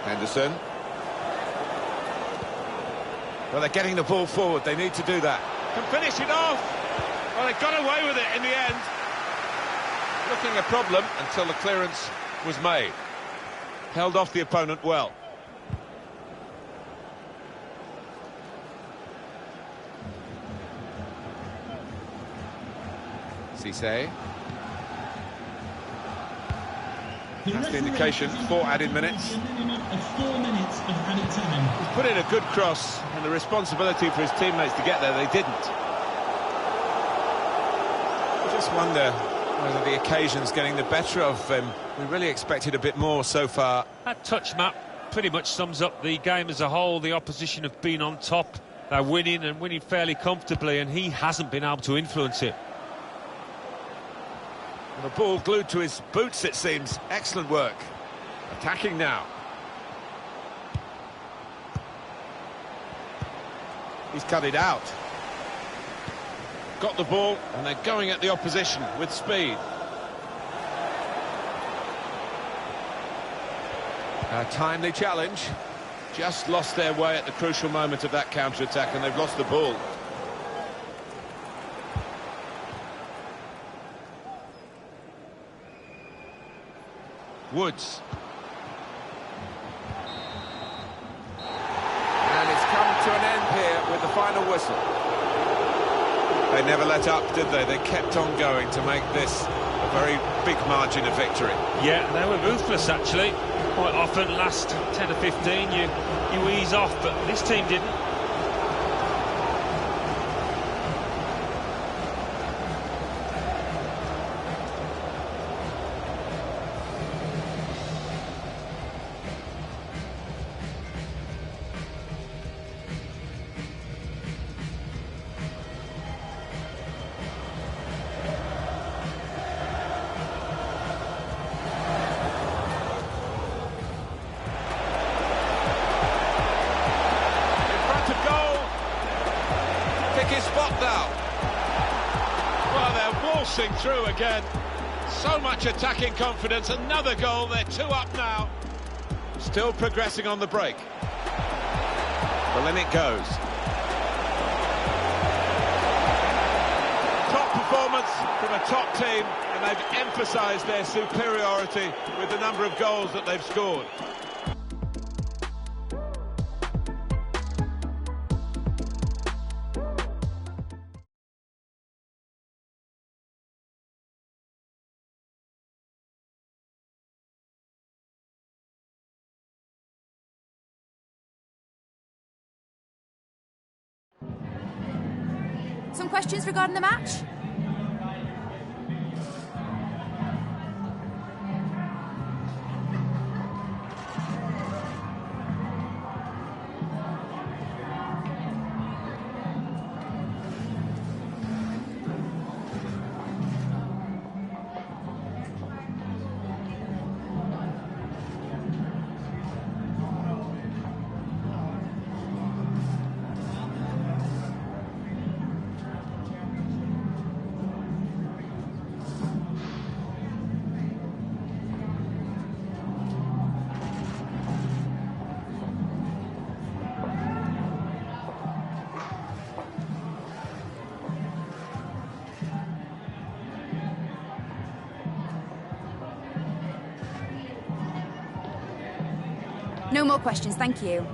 Speaker 1: Henderson. Well, they're getting the ball forward. They need to do that.
Speaker 6: Can finish it off. Well, they got away with it in the end.
Speaker 1: Looking a problem until the clearance was made. Held off the opponent well. Cisse. That's the indication, 4 added minutes.
Speaker 3: A minimum of 4 minutes of added time.
Speaker 1: He's put in a good cross, and the responsibility for his teammates to get there, they didn't. I just wonder whether the occasion's getting the better of him. We really expected a bit more so far.
Speaker 2: That touch map pretty much sums up the game as a whole. The opposition have been on top. They're winning and winning fairly comfortably, and he hasn't been able to influence it.
Speaker 1: The ball glued to his boots, it seems. Excellent work. Attacking now. He's cut it out. Got the ball, and they're going at the opposition with speed. A timely challenge. Just lost their way at the crucial moment of that counter-attack, and they've lost the ball. Woods. And it's come to an end here with the final whistle. They never let up, did they? They kept on going to make this a very big margin of victory.
Speaker 2: Yeah, they were ruthless, actually. Quite often, last 10 or 15, you ease off, but this team didn't.
Speaker 1: His spot now.
Speaker 6: Well, they're waltzing through again. So much attacking confidence. Another goal. They're 2 up now.
Speaker 1: Still progressing on the break. Well, in it goes. Top performance from a top team, and they've emphasised their superiority with the number of goals that they've scored.
Speaker 5: Some questions regarding the match? No more questions, thank you.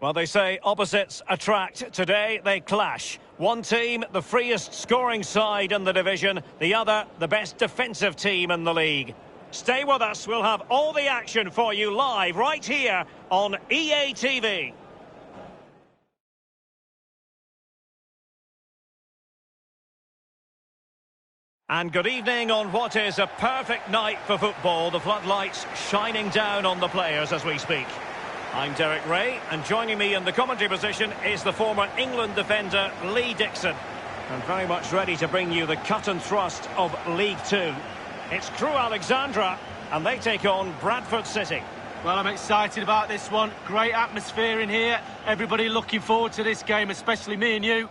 Speaker 7: Well, they say opposites attract. Today they clash. One team, the freest scoring side in the division. The other, the best defensive team in the league. Stay with us. We'll have all the action for you live right here on EA TV. And good evening on what is a perfect night for football. The floodlights shining down on the players as we speak. I'm Derek Ray, and joining me in the commentary position is the former England defender Lee Dixon. And very much ready to bring you the cut and thrust of League Two. It's Crewe Alexandra, and they take on Bradford City.
Speaker 8: Well, I'm excited about this one. Great atmosphere in here. Everybody looking forward to this game, especially me and you.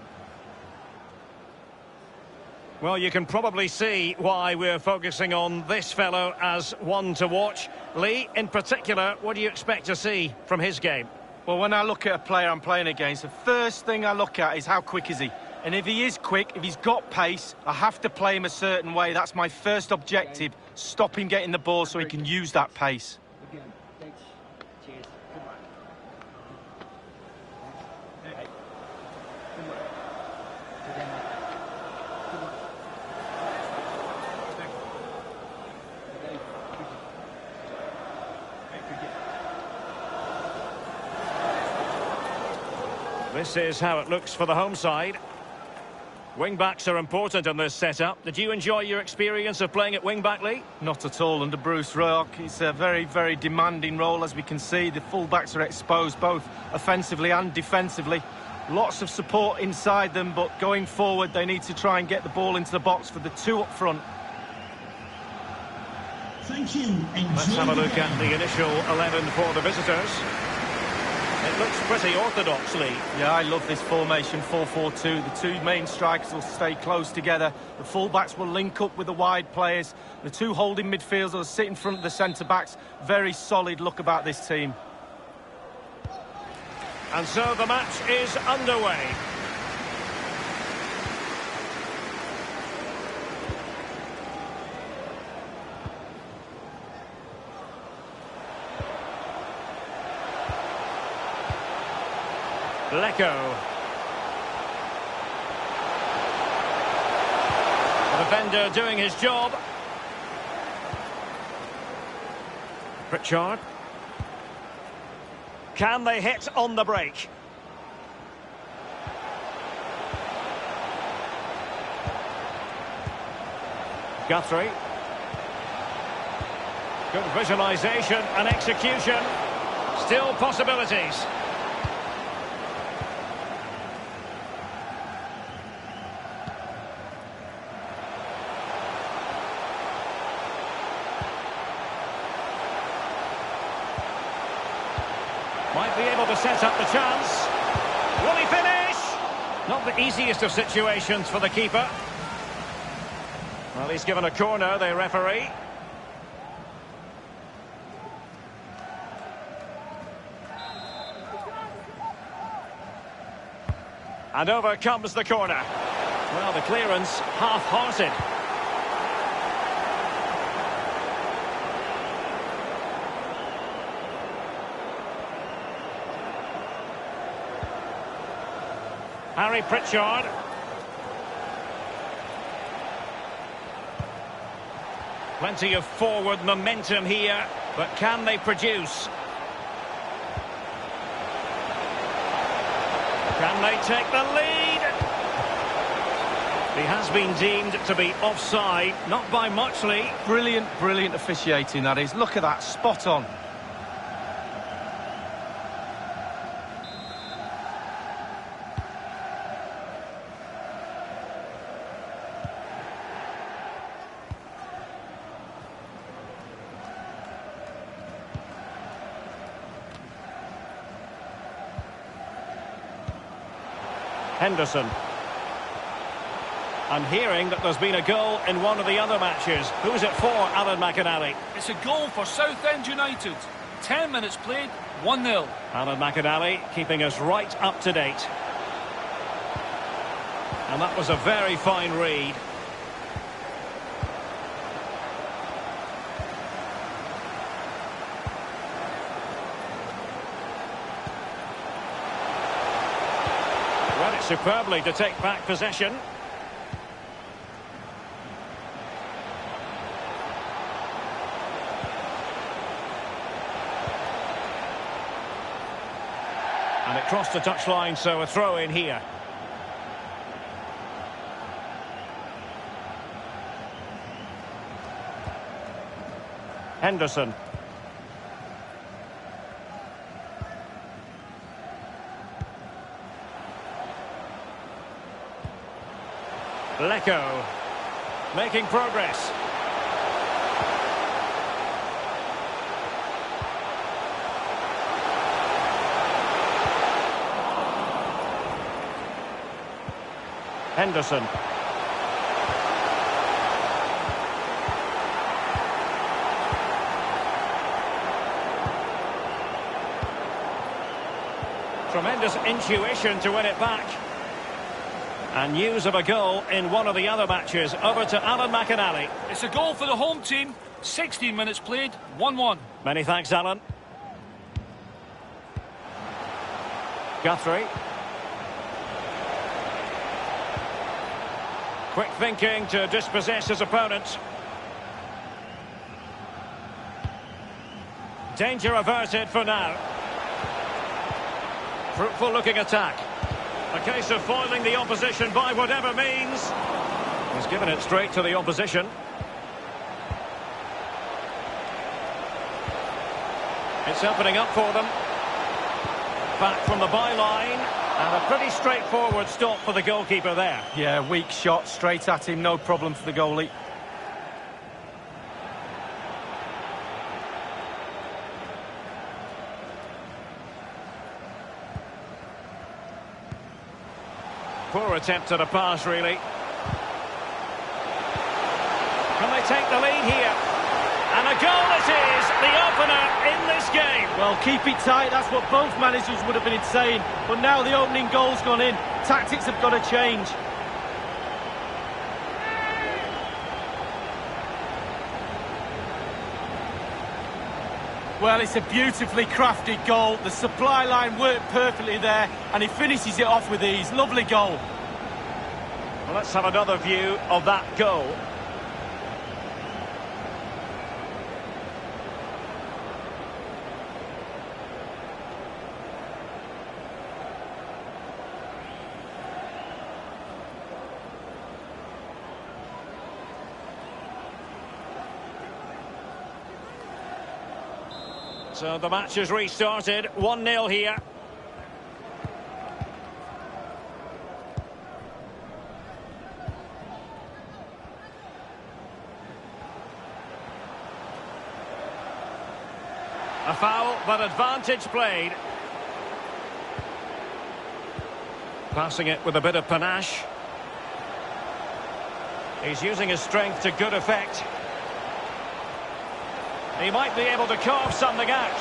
Speaker 7: Well, you can probably see why we're focusing on this fellow as one to watch. Lee, in particular, what do you expect to see from his game?
Speaker 8: Well, when I look at a player I'm playing against, the first thing I look at is how quick is he? And if he is quick, if he's got pace, I have to play him a certain way. That's my first objective. Stop him getting the ball so he can use that pace.
Speaker 7: This is how it looks for the home side. Wing-backs are important in this setup. Did you enjoy your experience of playing at wing-back, Lee?
Speaker 8: Not at all under Bruce Rock. It's a very, very demanding role, as we can see. The full-backs are exposed both offensively and defensively. Lots of support inside them, but going forward, they need to try and get the ball into the box for the two up front.
Speaker 3: Thank you.
Speaker 7: Let's have a look at the initial 11 for the visitors. It looks pretty orthodox, Lee.
Speaker 8: Yeah, I love this formation, 4-4-2. The two main strikers will stay close together. The full-backs will link up with the wide players. The two holding midfielders will sit in front of the centre-backs. Very solid look about this team.
Speaker 7: And so the match is underway. Lecco. The defender doing his job. Pritchard. Can they hit on the break? Guthrie. Good visualisation and execution. Still possibilities. Might be able to set up the chance. Will he finish? Not the easiest of situations for the keeper. Well, he's given a corner, the referee. And over comes the corner. Well, the clearance half-hearted. Harry Pritchard. Plenty of forward momentum here, but can they produce? Can they take the lead? He has been deemed to be offside, not by much, Lee.
Speaker 8: Brilliant, brilliant officiating, that is. Look at that, spot on.
Speaker 7: Henderson. I'm hearing that there's been a goal in one of the other matches. Who's it for, Alan McInally?
Speaker 4: It's a goal for Southend United. 10 minutes played, 1-0.
Speaker 7: Alan McInally keeping us right up to date. And that was a very fine read. Read it superbly to take back possession. And it crossed the touchline, so a throw in here. Henderson. Lecco. Making progress. Henderson. Tremendous intuition to win it back. And news of a goal in one of the other matches. Over to Alan McInally.
Speaker 4: It's a goal for the home team. 16 minutes played, 1-1.
Speaker 7: Many thanks, Alan. Guthrie. Quick thinking to dispossess his opponent. Danger averted for now. Fruitful looking attack. A case of foiling the opposition by whatever means. He's given it straight to the opposition. It's opening up for them. Back from the byline. And a pretty straightforward stop for the goalkeeper there.
Speaker 8: Yeah, weak shot, straight at him, no problem for the goalie.
Speaker 7: Poor attempt at a pass, really. Can they take the lead here? And a goal it is, the opener in this game.
Speaker 8: Well, keep it tight, that's what both managers would have been saying. But now the opening goal's gone in. Tactics have got to change. Well, it's a beautifully crafted goal. The supply line worked perfectly there, and he finishes it off with ease. Lovely goal.
Speaker 7: Well, let's have another view of that goal. So the match has restarted, 1-0 here. A foul, but advantage played. Passing it with a bit of panache. He's using his strength to good effect. He might be able to carve something out.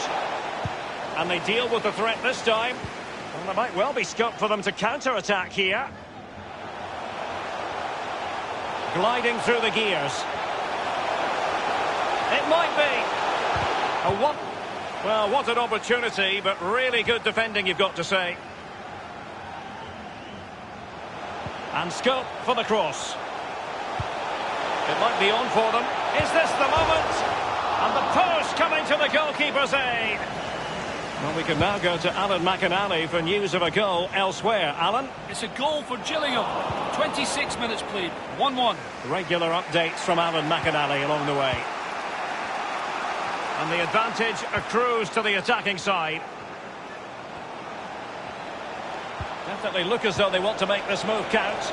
Speaker 7: And they deal with the threat this time. And there might well be scope for them to counter-attack here. Gliding through the gears. It might be. Well, what an opportunity, but really good defending, you've got to say. And scope for the cross. It might be on for them. Is this the moment? And the post coming to the goalkeeper's aid. Well, we can now go to Alan McInally for news of a goal elsewhere. Alan?
Speaker 4: It's a goal for Gillingham. 26 minutes played, 1-1.
Speaker 7: Regular updates from Alan McInally along the way. And the advantage accrues to the attacking side. Definitely look as though they want to make this move count.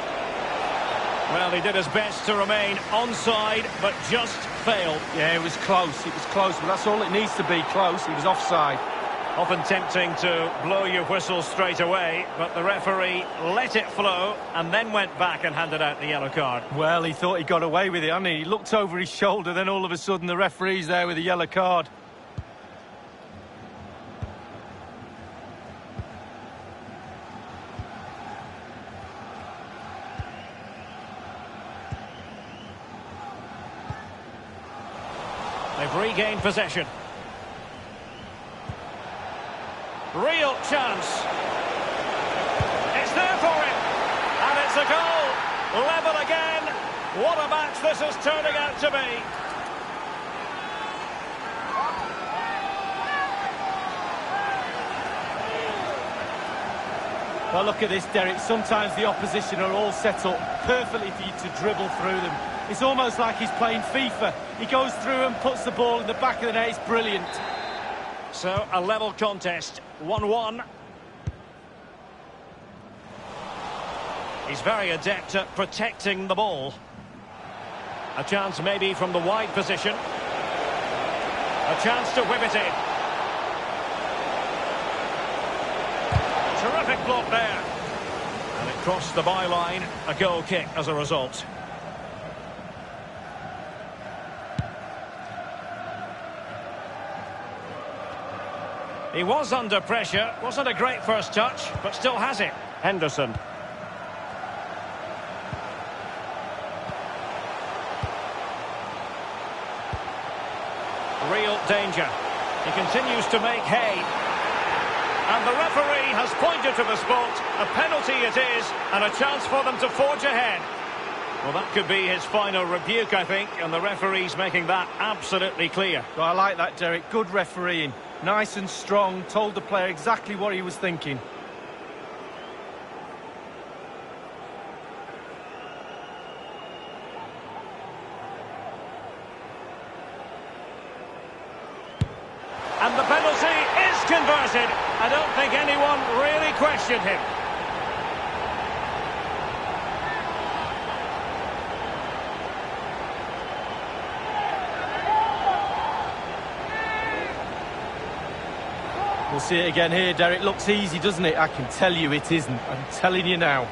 Speaker 7: Well, he did his best to remain onside, but just failed.
Speaker 8: Yeah, it was close, but that's all it needs to be, close. He was offside.
Speaker 7: Often tempting to blow your whistle straight away, but the referee let it flow and then went back and handed out the yellow card.
Speaker 8: Well, he thought he got away with it, hadn't he? He looked over his shoulder, then all of a sudden the referee's there with a yellow card.
Speaker 7: They've regained possession. Real chance. It's there for him. Level again. What a match this is turning out to be.
Speaker 8: Well, look at this, Derek. Sometimes the opposition are all set up perfectly for you to dribble through them. It's almost like he's playing FIFA. He goes through and puts the ball in the back of the net. It's brilliant.
Speaker 7: So, a level contest, 1-1. He's very adept at protecting the ball. A chance maybe from the wide position. A chance to whip it in. Terrific block there. And it crossed the byline. A goal kick as a result. He was under pressure. Wasn't a great first touch, but still has it. Henderson. Real danger. He continues to make hay. And the referee has pointed to the spot. A penalty it is, and a chance for them to forge ahead. Well, that could be his final rebuke, I think, and the referee's making that absolutely clear.
Speaker 8: Well, I like that, Derek. Good refereeing. Nice and strong. Told the player exactly what he was thinking.
Speaker 7: And the penalty is converted. I don't think anyone really questioned him.
Speaker 8: We'll see it again here, Derek. Looks easy, doesn't it? I can tell you it isn't. I'm telling you now.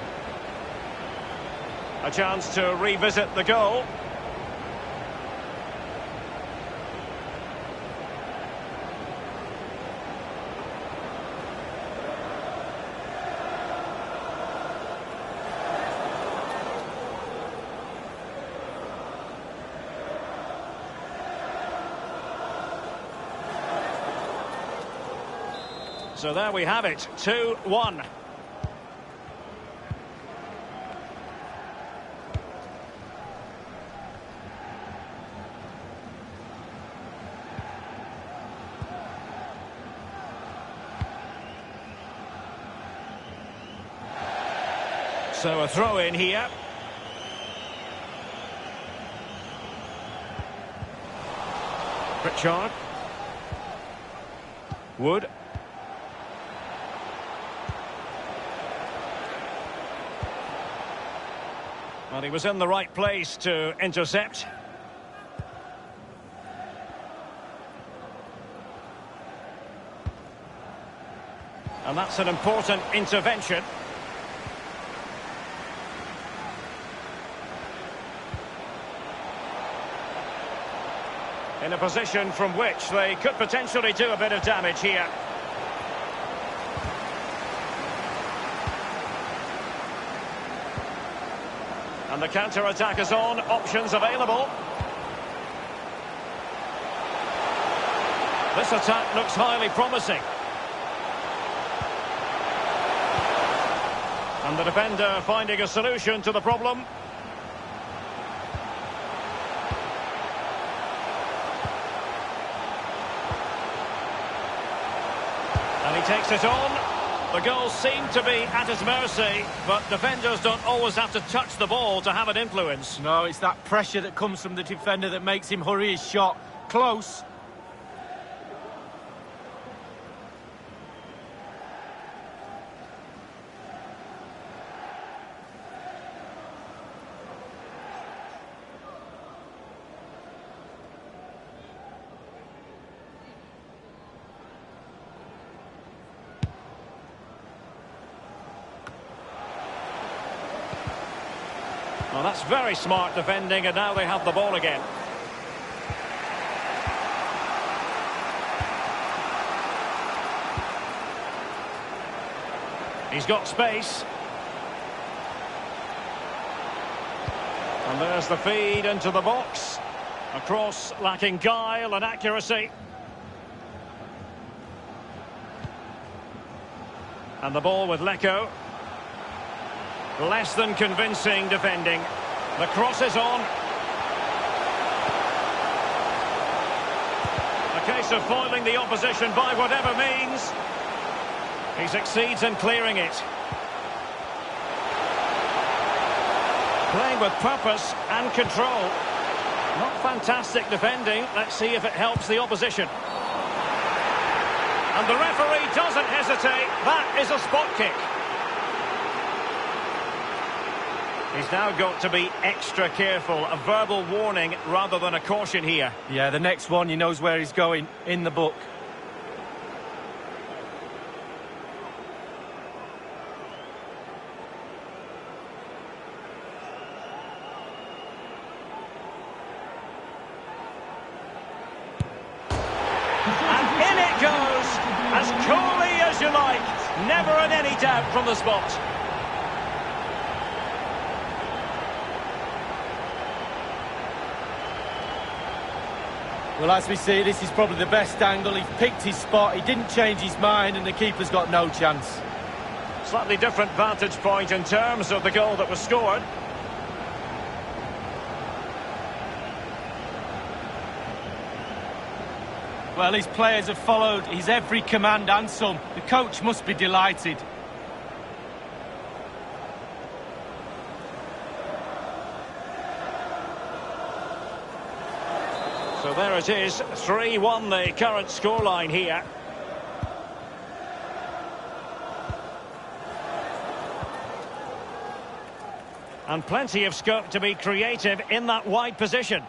Speaker 7: A chance to revisit the goal. So there we have it, 2-1. So a throw in here. Pritchard. Wood. Well, he was in the right place to intercept. And that's an important intervention. In a position from which they could potentially do a bit of damage here. And the counter-attack is on, options available. This attack looks highly promising. And the defender finding a solution to the problem. And he takes it on. The goals seem to be at his mercy, but defenders don't always have to touch the ball to have an influence.
Speaker 8: No, it's that pressure that comes from the defender that makes him hurry his shot. Close.
Speaker 7: Well, that's very smart defending, and now they have the ball again. He's got space. And there's the feed into the box. A cross lacking guile and accuracy. And the ball with Lecco. Less than convincing defending. The cross is on. A case of foiling the opposition by whatever means. He succeeds in clearing it. Playing with purpose and control. Not fantastic defending. Let's see if it helps the opposition. And the referee doesn't hesitate. That is a spot kick. He's now got to be extra careful. A verbal warning rather than a caution here.
Speaker 8: Yeah, the next one, he knows where he's going in the book.
Speaker 7: And in it goes, as coolly as you like. Never in any doubt from the spot.
Speaker 8: Well, as we see, this is probably the best angle. He's picked his spot, he didn't change his mind, and the keeper's got no chance.
Speaker 7: Slightly different vantage point in terms of the goal that was scored.
Speaker 8: Well, his players have followed his every command and some. The coach must be delighted.
Speaker 7: So there it is, 3-1 the current scoreline here. And plenty of scope to be creative in that wide position.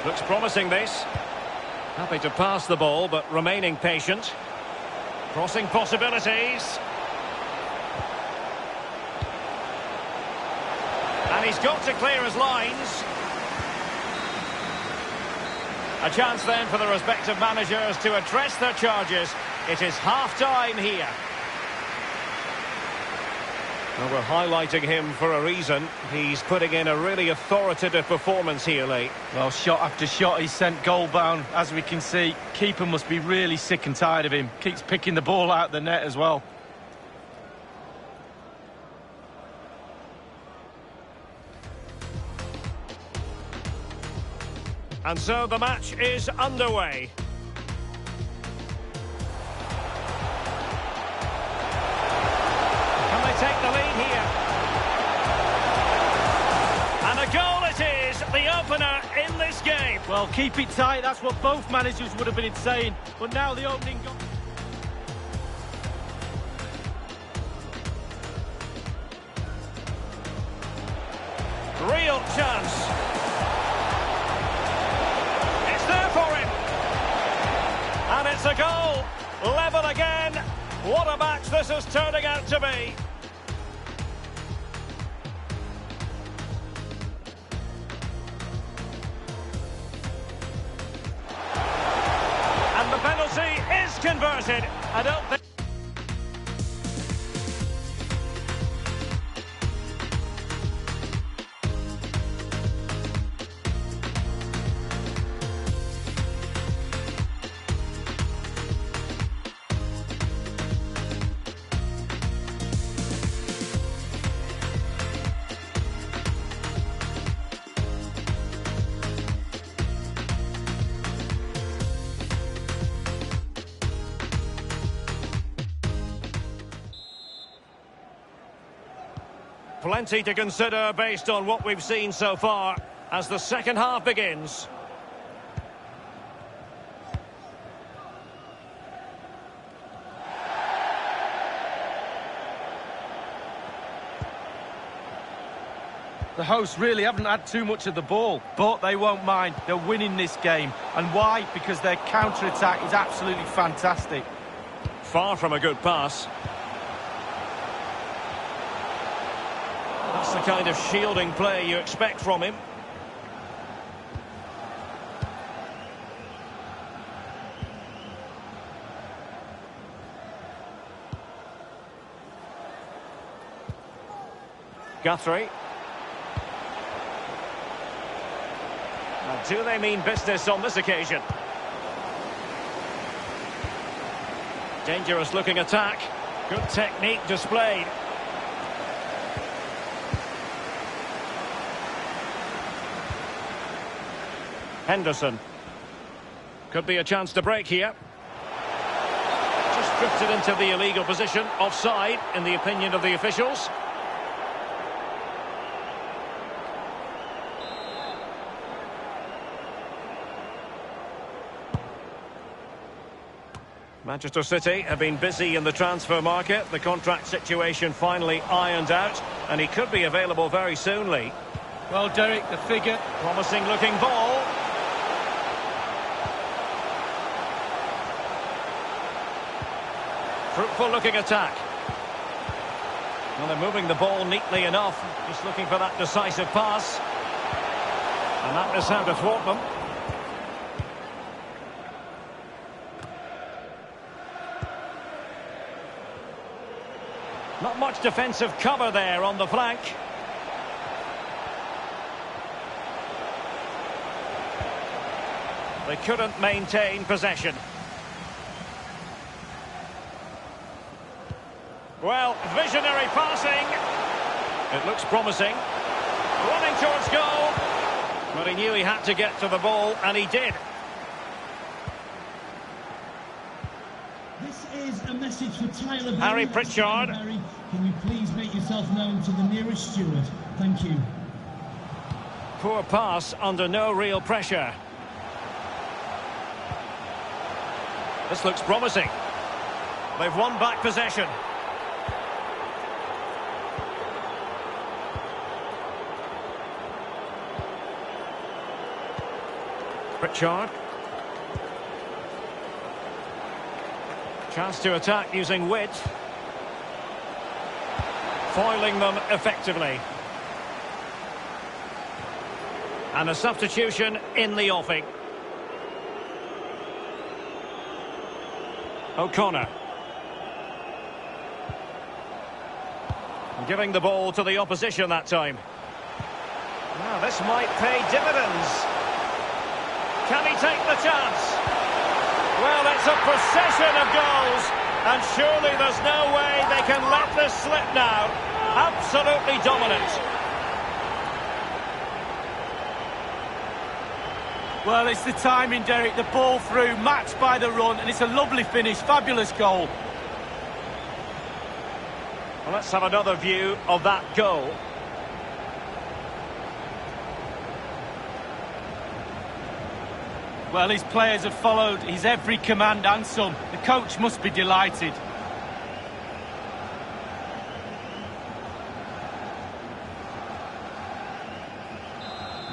Speaker 7: Looks promising, this. Happy to pass the ball, but remaining patient. Crossing possibilities. And he's got to clear his lines. A chance then for the respective managers to address their charges. It is half-time here. Well, we're highlighting him for a reason. He's putting in a really authoritative performance here, Lee.
Speaker 8: Well, shot after shot, he's sent goal-bound, as we can see. Keeper must be really sick and tired of him. Keeps picking the ball out of the net as well.
Speaker 7: And so the match is underway. Can they take the lead here? And a goal it is, the opener in this game.
Speaker 8: Well, keep it tight, that's what both managers would have been saying. But now the opening goal.
Speaker 7: Real chance. And it's a goal, level again. What a match this is turning out to be. And the penalty is converted. I don't think... Plenty to consider based on what we've seen so far as the second half begins.
Speaker 8: The hosts really haven't had too much of the ball, but they won't mind. They're winning this game. And why? Because their counter-attack is absolutely fantastic.
Speaker 7: Far from a good pass. That's the kind of shielding play you expect from him. Guthrie. Now, do they mean business on this occasion? Dangerous looking attack. Good technique displayed. Henderson. Could be a chance to break here. Just drifted into the illegal position, offside, in the opinion of the officials. Manchester City have been busy in the transfer market. The contract situation finally ironed out, and he could be available very soonly.
Speaker 8: Well, Derek, the figure.
Speaker 7: Promising looking ball. Fruitful looking attack. Well, they're moving the ball neatly enough. Just looking for that decisive pass. And that is how to thwart them. Not much defensive cover there on the flank. They couldn't maintain possession. Well, visionary passing. It looks promising. Running towards goal. But he knew he had to get to the ball, and he did.
Speaker 3: This is a message for Tyler
Speaker 7: Harry Pritchard.
Speaker 3: Barry, can you please make yourself known to the nearest steward? Thank you.
Speaker 7: Poor pass under no real pressure. This looks promising. They've won back possession. Pritchard. Chance to attack using width. Foiling them effectively. And a substitution in the offing. O'Connor. Giving the ball to the opposition that time. Now this might pay dividends. Can he take the chance? Well, it's a procession of goals, and surely there's no way they can let this slip now. Absolutely dominant.
Speaker 8: Well, it's the timing, Derek. The ball through, matched by the run, and it's a lovely finish. Fabulous goal.
Speaker 7: Well, let's have another view of that goal.
Speaker 8: Well, his players have followed his every command and some. The coach must be delighted.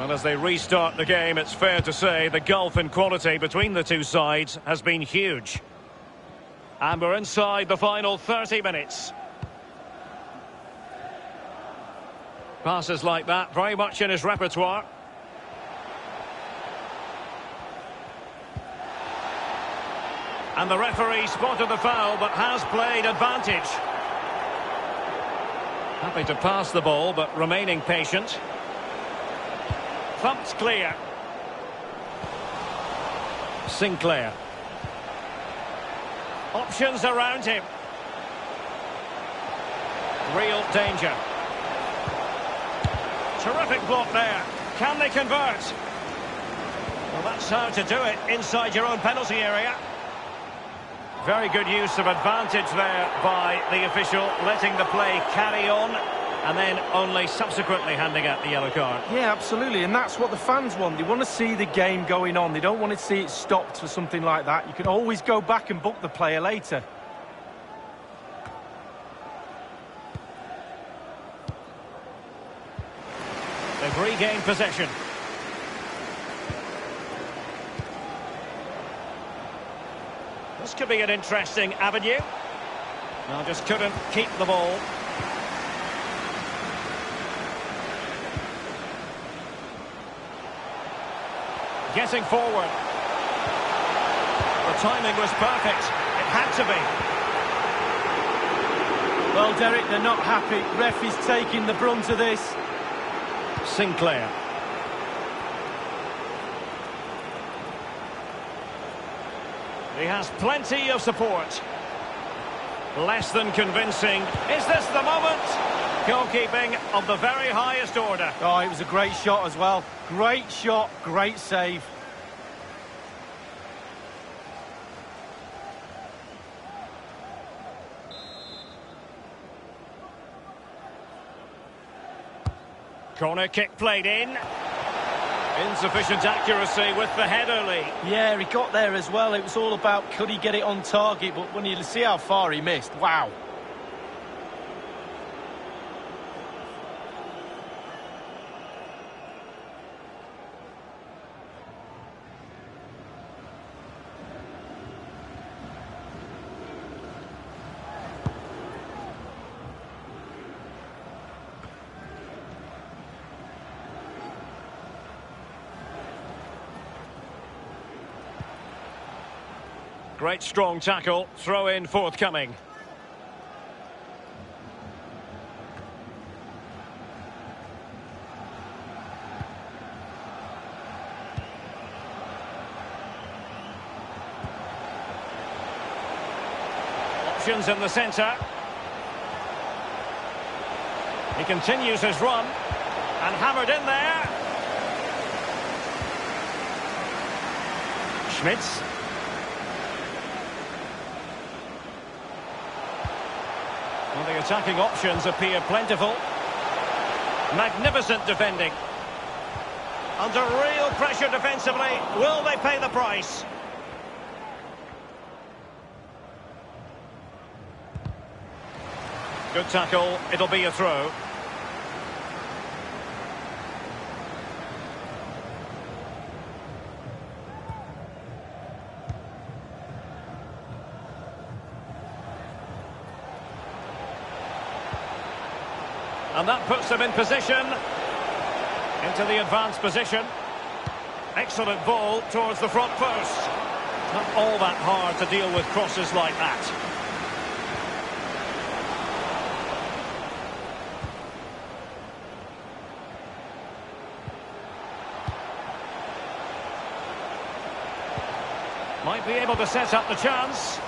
Speaker 7: Well, as they restart the game, it's fair to say the gulf in quality between the two sides has been huge. And we're inside the final 30 minutes. Passes like that, very much in his repertoire. And the referee spotted the foul, but has played advantage. Happy to pass the ball, but remaining patient. Thumped clear. Sinclair. Options around him. Real danger. Terrific block there. Can they convert? Well, that's how to do it inside your own penalty area. Very good use of advantage there by the official, letting the play carry on and then only subsequently handing out the yellow card.
Speaker 8: Yeah, absolutely, and that's what the fans want. They want to see the game going on. They don't want to see it stopped for something like that. You can always go back and book the player later.
Speaker 7: They've regained possession. This could be an interesting avenue. No, just couldn't keep the ball. Getting forward. The timing was perfect. It had to be.
Speaker 8: Well, Derek, they're not happy. Ref is taking the brunt of this.
Speaker 7: Sinclair. He has plenty of support. Less than convincing. Is this the moment? Goalkeeping of the very highest order.
Speaker 8: Oh, it was a great shot as well. Great shot, great save.
Speaker 7: Corner kick played in. Insufficient accuracy with the header, Lee.
Speaker 8: Yeah, he got there as well. It was all about could he get it on target, but when you see how far he missed, wow.
Speaker 7: Great strong tackle, throw in forthcoming. Options in the centre. He continues his run and hammered in there. Schmitz. Well, the attacking options appear plentiful. Magnificent defending. Under real pressure defensively. Will they pay the price? Good tackle. It'll be a throw. And that puts them in position. Into the advanced position. Excellent ball towards the front post. Not all that hard to deal with crosses like that. Might be able to set up the chance.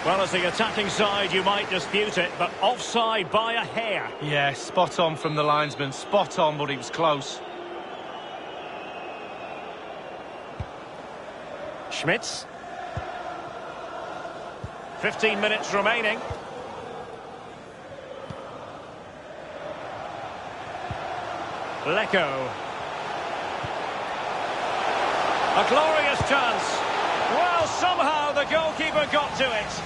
Speaker 7: Well, as the attacking side, you might dispute it, but offside by a hair.
Speaker 8: Yeah, spot on from the linesman. Spot on, but he was close.
Speaker 7: Schmitz. 15 minutes remaining. Lecco. A glorious chance. Well, somehow the goalkeeper got to it.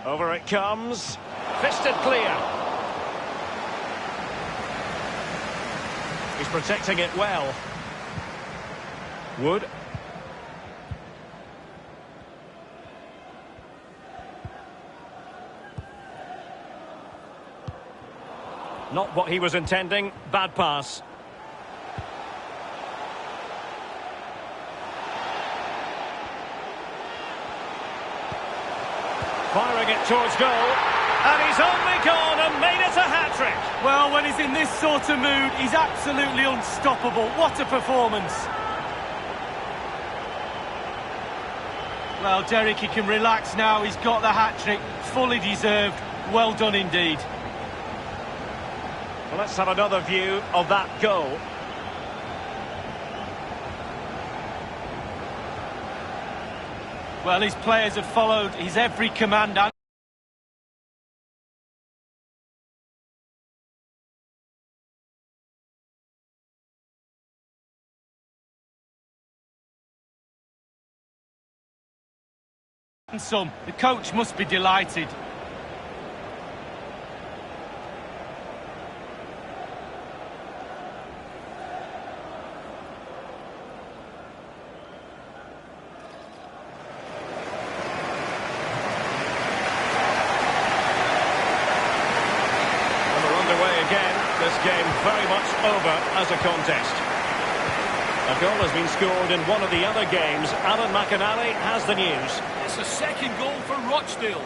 Speaker 7: Over it comes. Fisted clear. He's protecting it well. Wood. Not what he was intending. Bad pass. Firing it towards goal. And he's only gone and made it a hat-trick.
Speaker 8: Well, when he's in this sort of mood, he's absolutely unstoppable. What a performance. Well, Derek, he can relax now. He's got the hat-trick. Fully deserved. Well done indeed.
Speaker 7: Well, let's have another view of that goal.
Speaker 8: Well, his players have followed his every command. And some. The coach must be delighted.
Speaker 7: This game very much over as a contest. A goal has been scored in one of the other games. Alan McInally has the news.
Speaker 4: It's the second goal for Rochdale.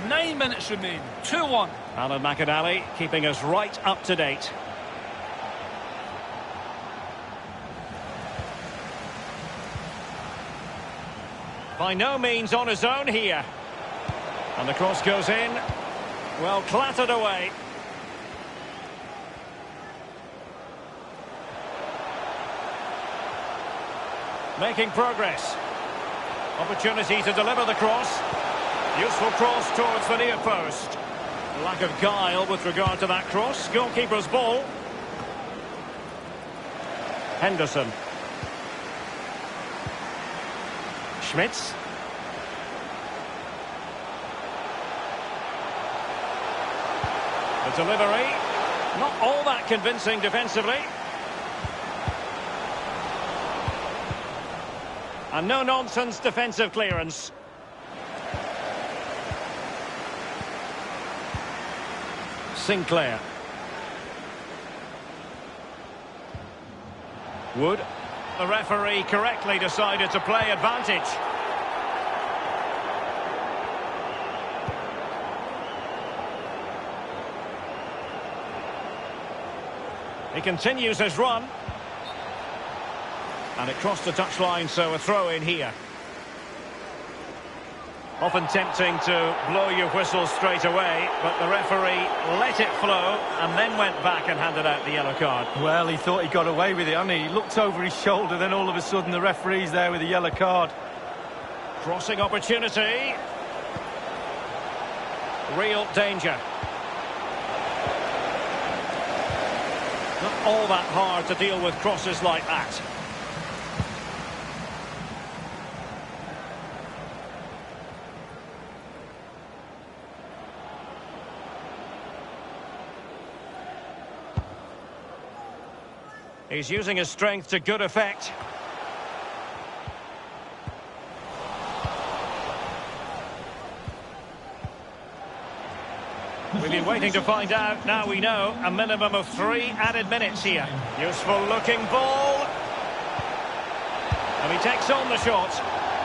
Speaker 4: 9 minutes remain. 2-1.
Speaker 7: Alan McAnally keeping us right up to date. By no means on his own here. And the cross goes in. Well, clattered away. Making progress. Opportunity to deliver the cross. Useful cross towards the near post. Lack of guile with regard to that cross. Goalkeeper's ball. Henderson. Schmitz. The delivery. Not all that convincing defensively. And no-nonsense defensive clearance. Sinclair. Wood. The referee correctly decided to play advantage. He continues his run. And it crossed the touchline, so a throw in here. Often tempting to blow your whistle straight away, but the referee let it flow and then went back and handed out the yellow card.
Speaker 8: Well, he thought he got away with it, hadn't he? He looked over his shoulder, then all of a sudden the referee's there with a yellow card.
Speaker 7: Crossing opportunity. Real danger. Not all that hard to deal with crosses like that. He's using his strength to good effect. We've been waiting to find out. Now we know. A minimum of 3 added minutes here. Useful looking ball. And he takes on the shot.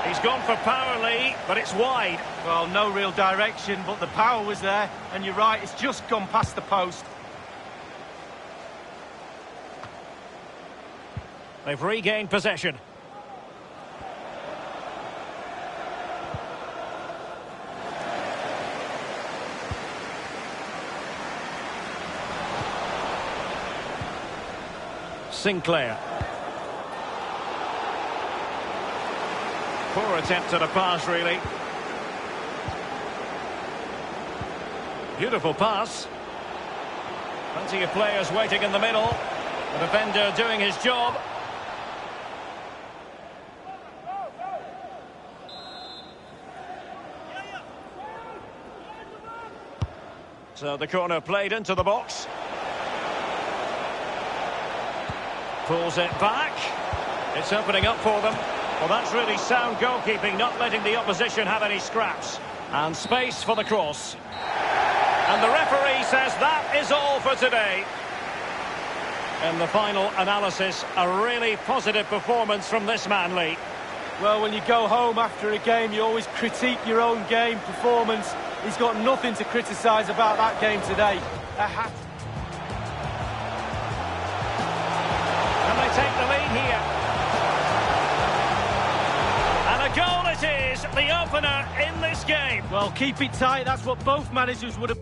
Speaker 7: He's gone for power, Lee, but it's wide.
Speaker 8: Well, no real direction, but the power was there. And you're right, it's just gone past the post.
Speaker 7: They've regained possession. Sinclair. Poor attempt at a pass, really. Beautiful pass. Plenty of players waiting in the middle. The defender doing his job. So the corner played into the box. Pulls it back. It's opening up for them. Well, that's really sound goalkeeping, not letting the opposition have any scraps. And space for the cross. And the referee says that is all for today. In the final analysis, a really positive performance from this man, Lee.
Speaker 8: Well, when you go home after a game, you always critique your own game performance. He's got nothing to criticise about that game today.
Speaker 7: And they take the lead here. And a goal it is, the opener in this game.
Speaker 8: Well, keep it tight, that's what both managers would have...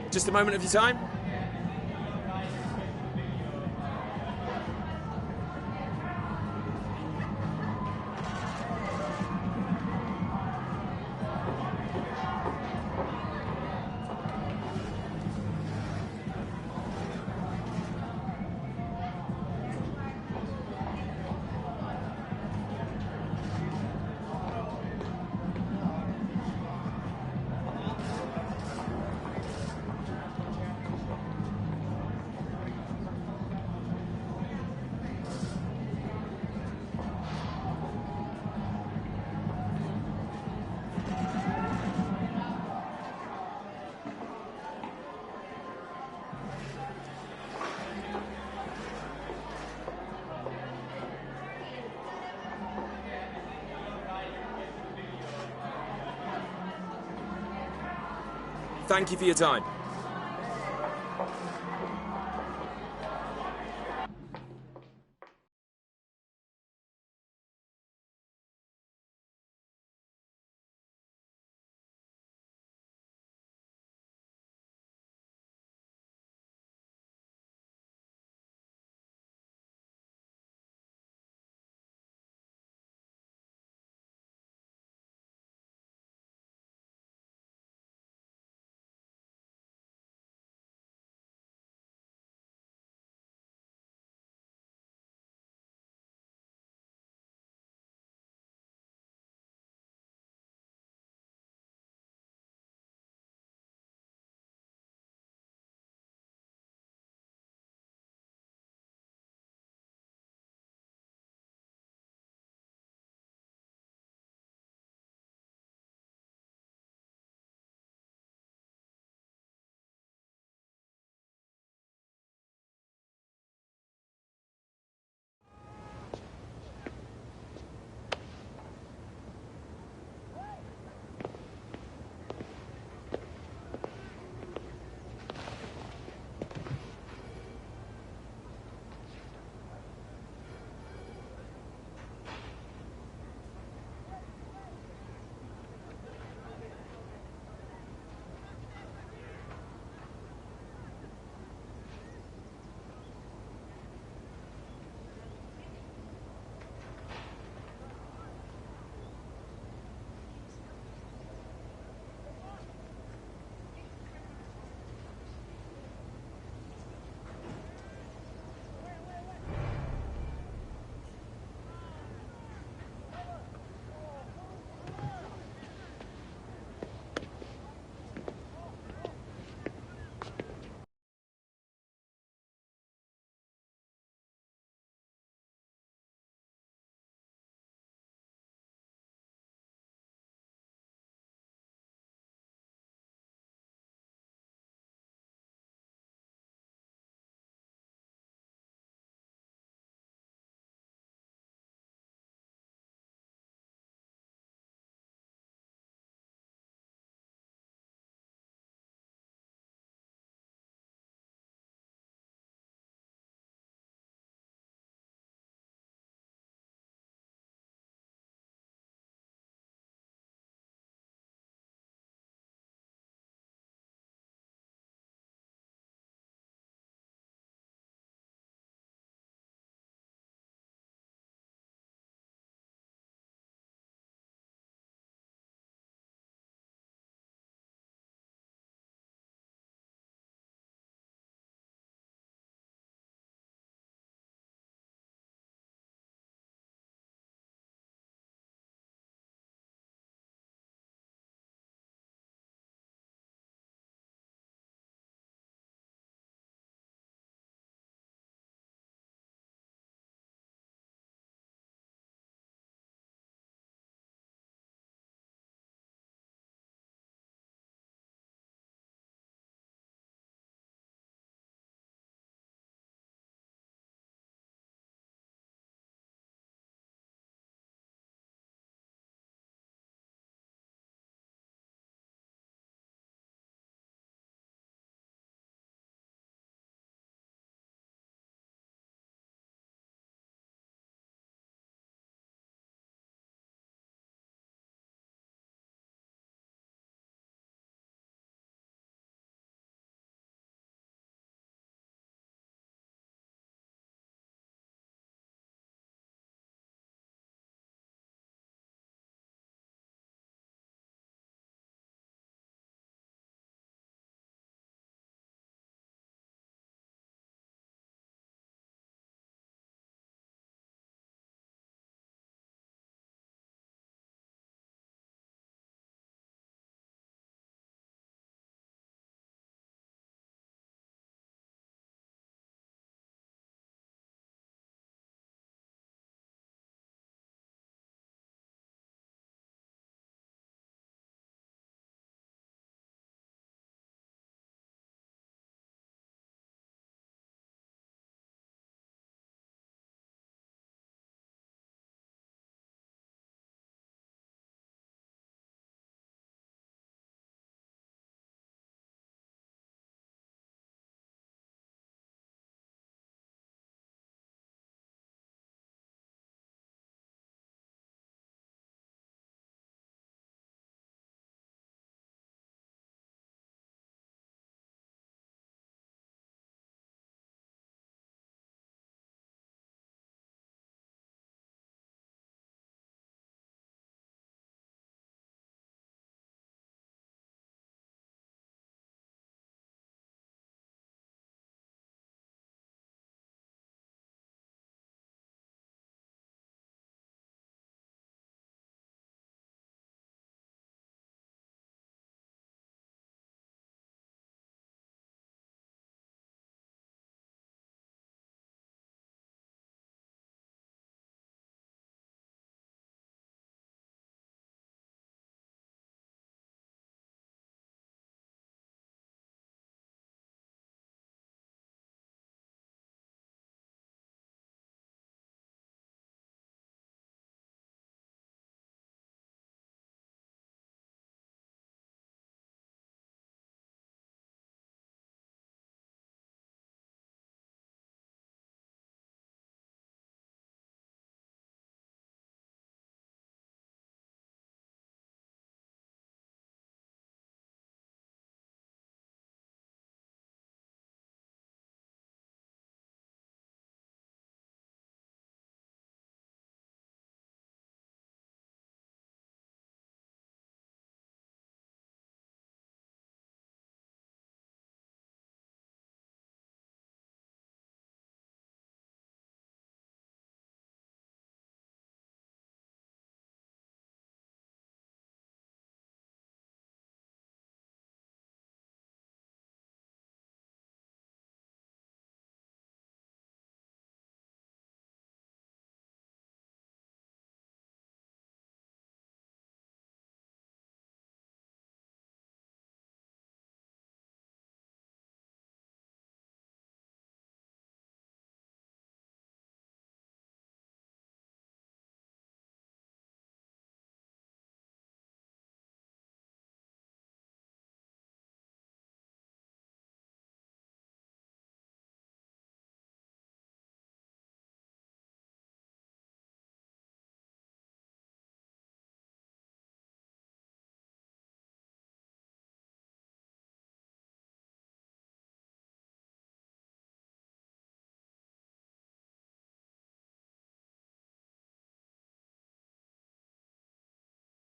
Speaker 9: Just a moment of your time. Thank you for your time.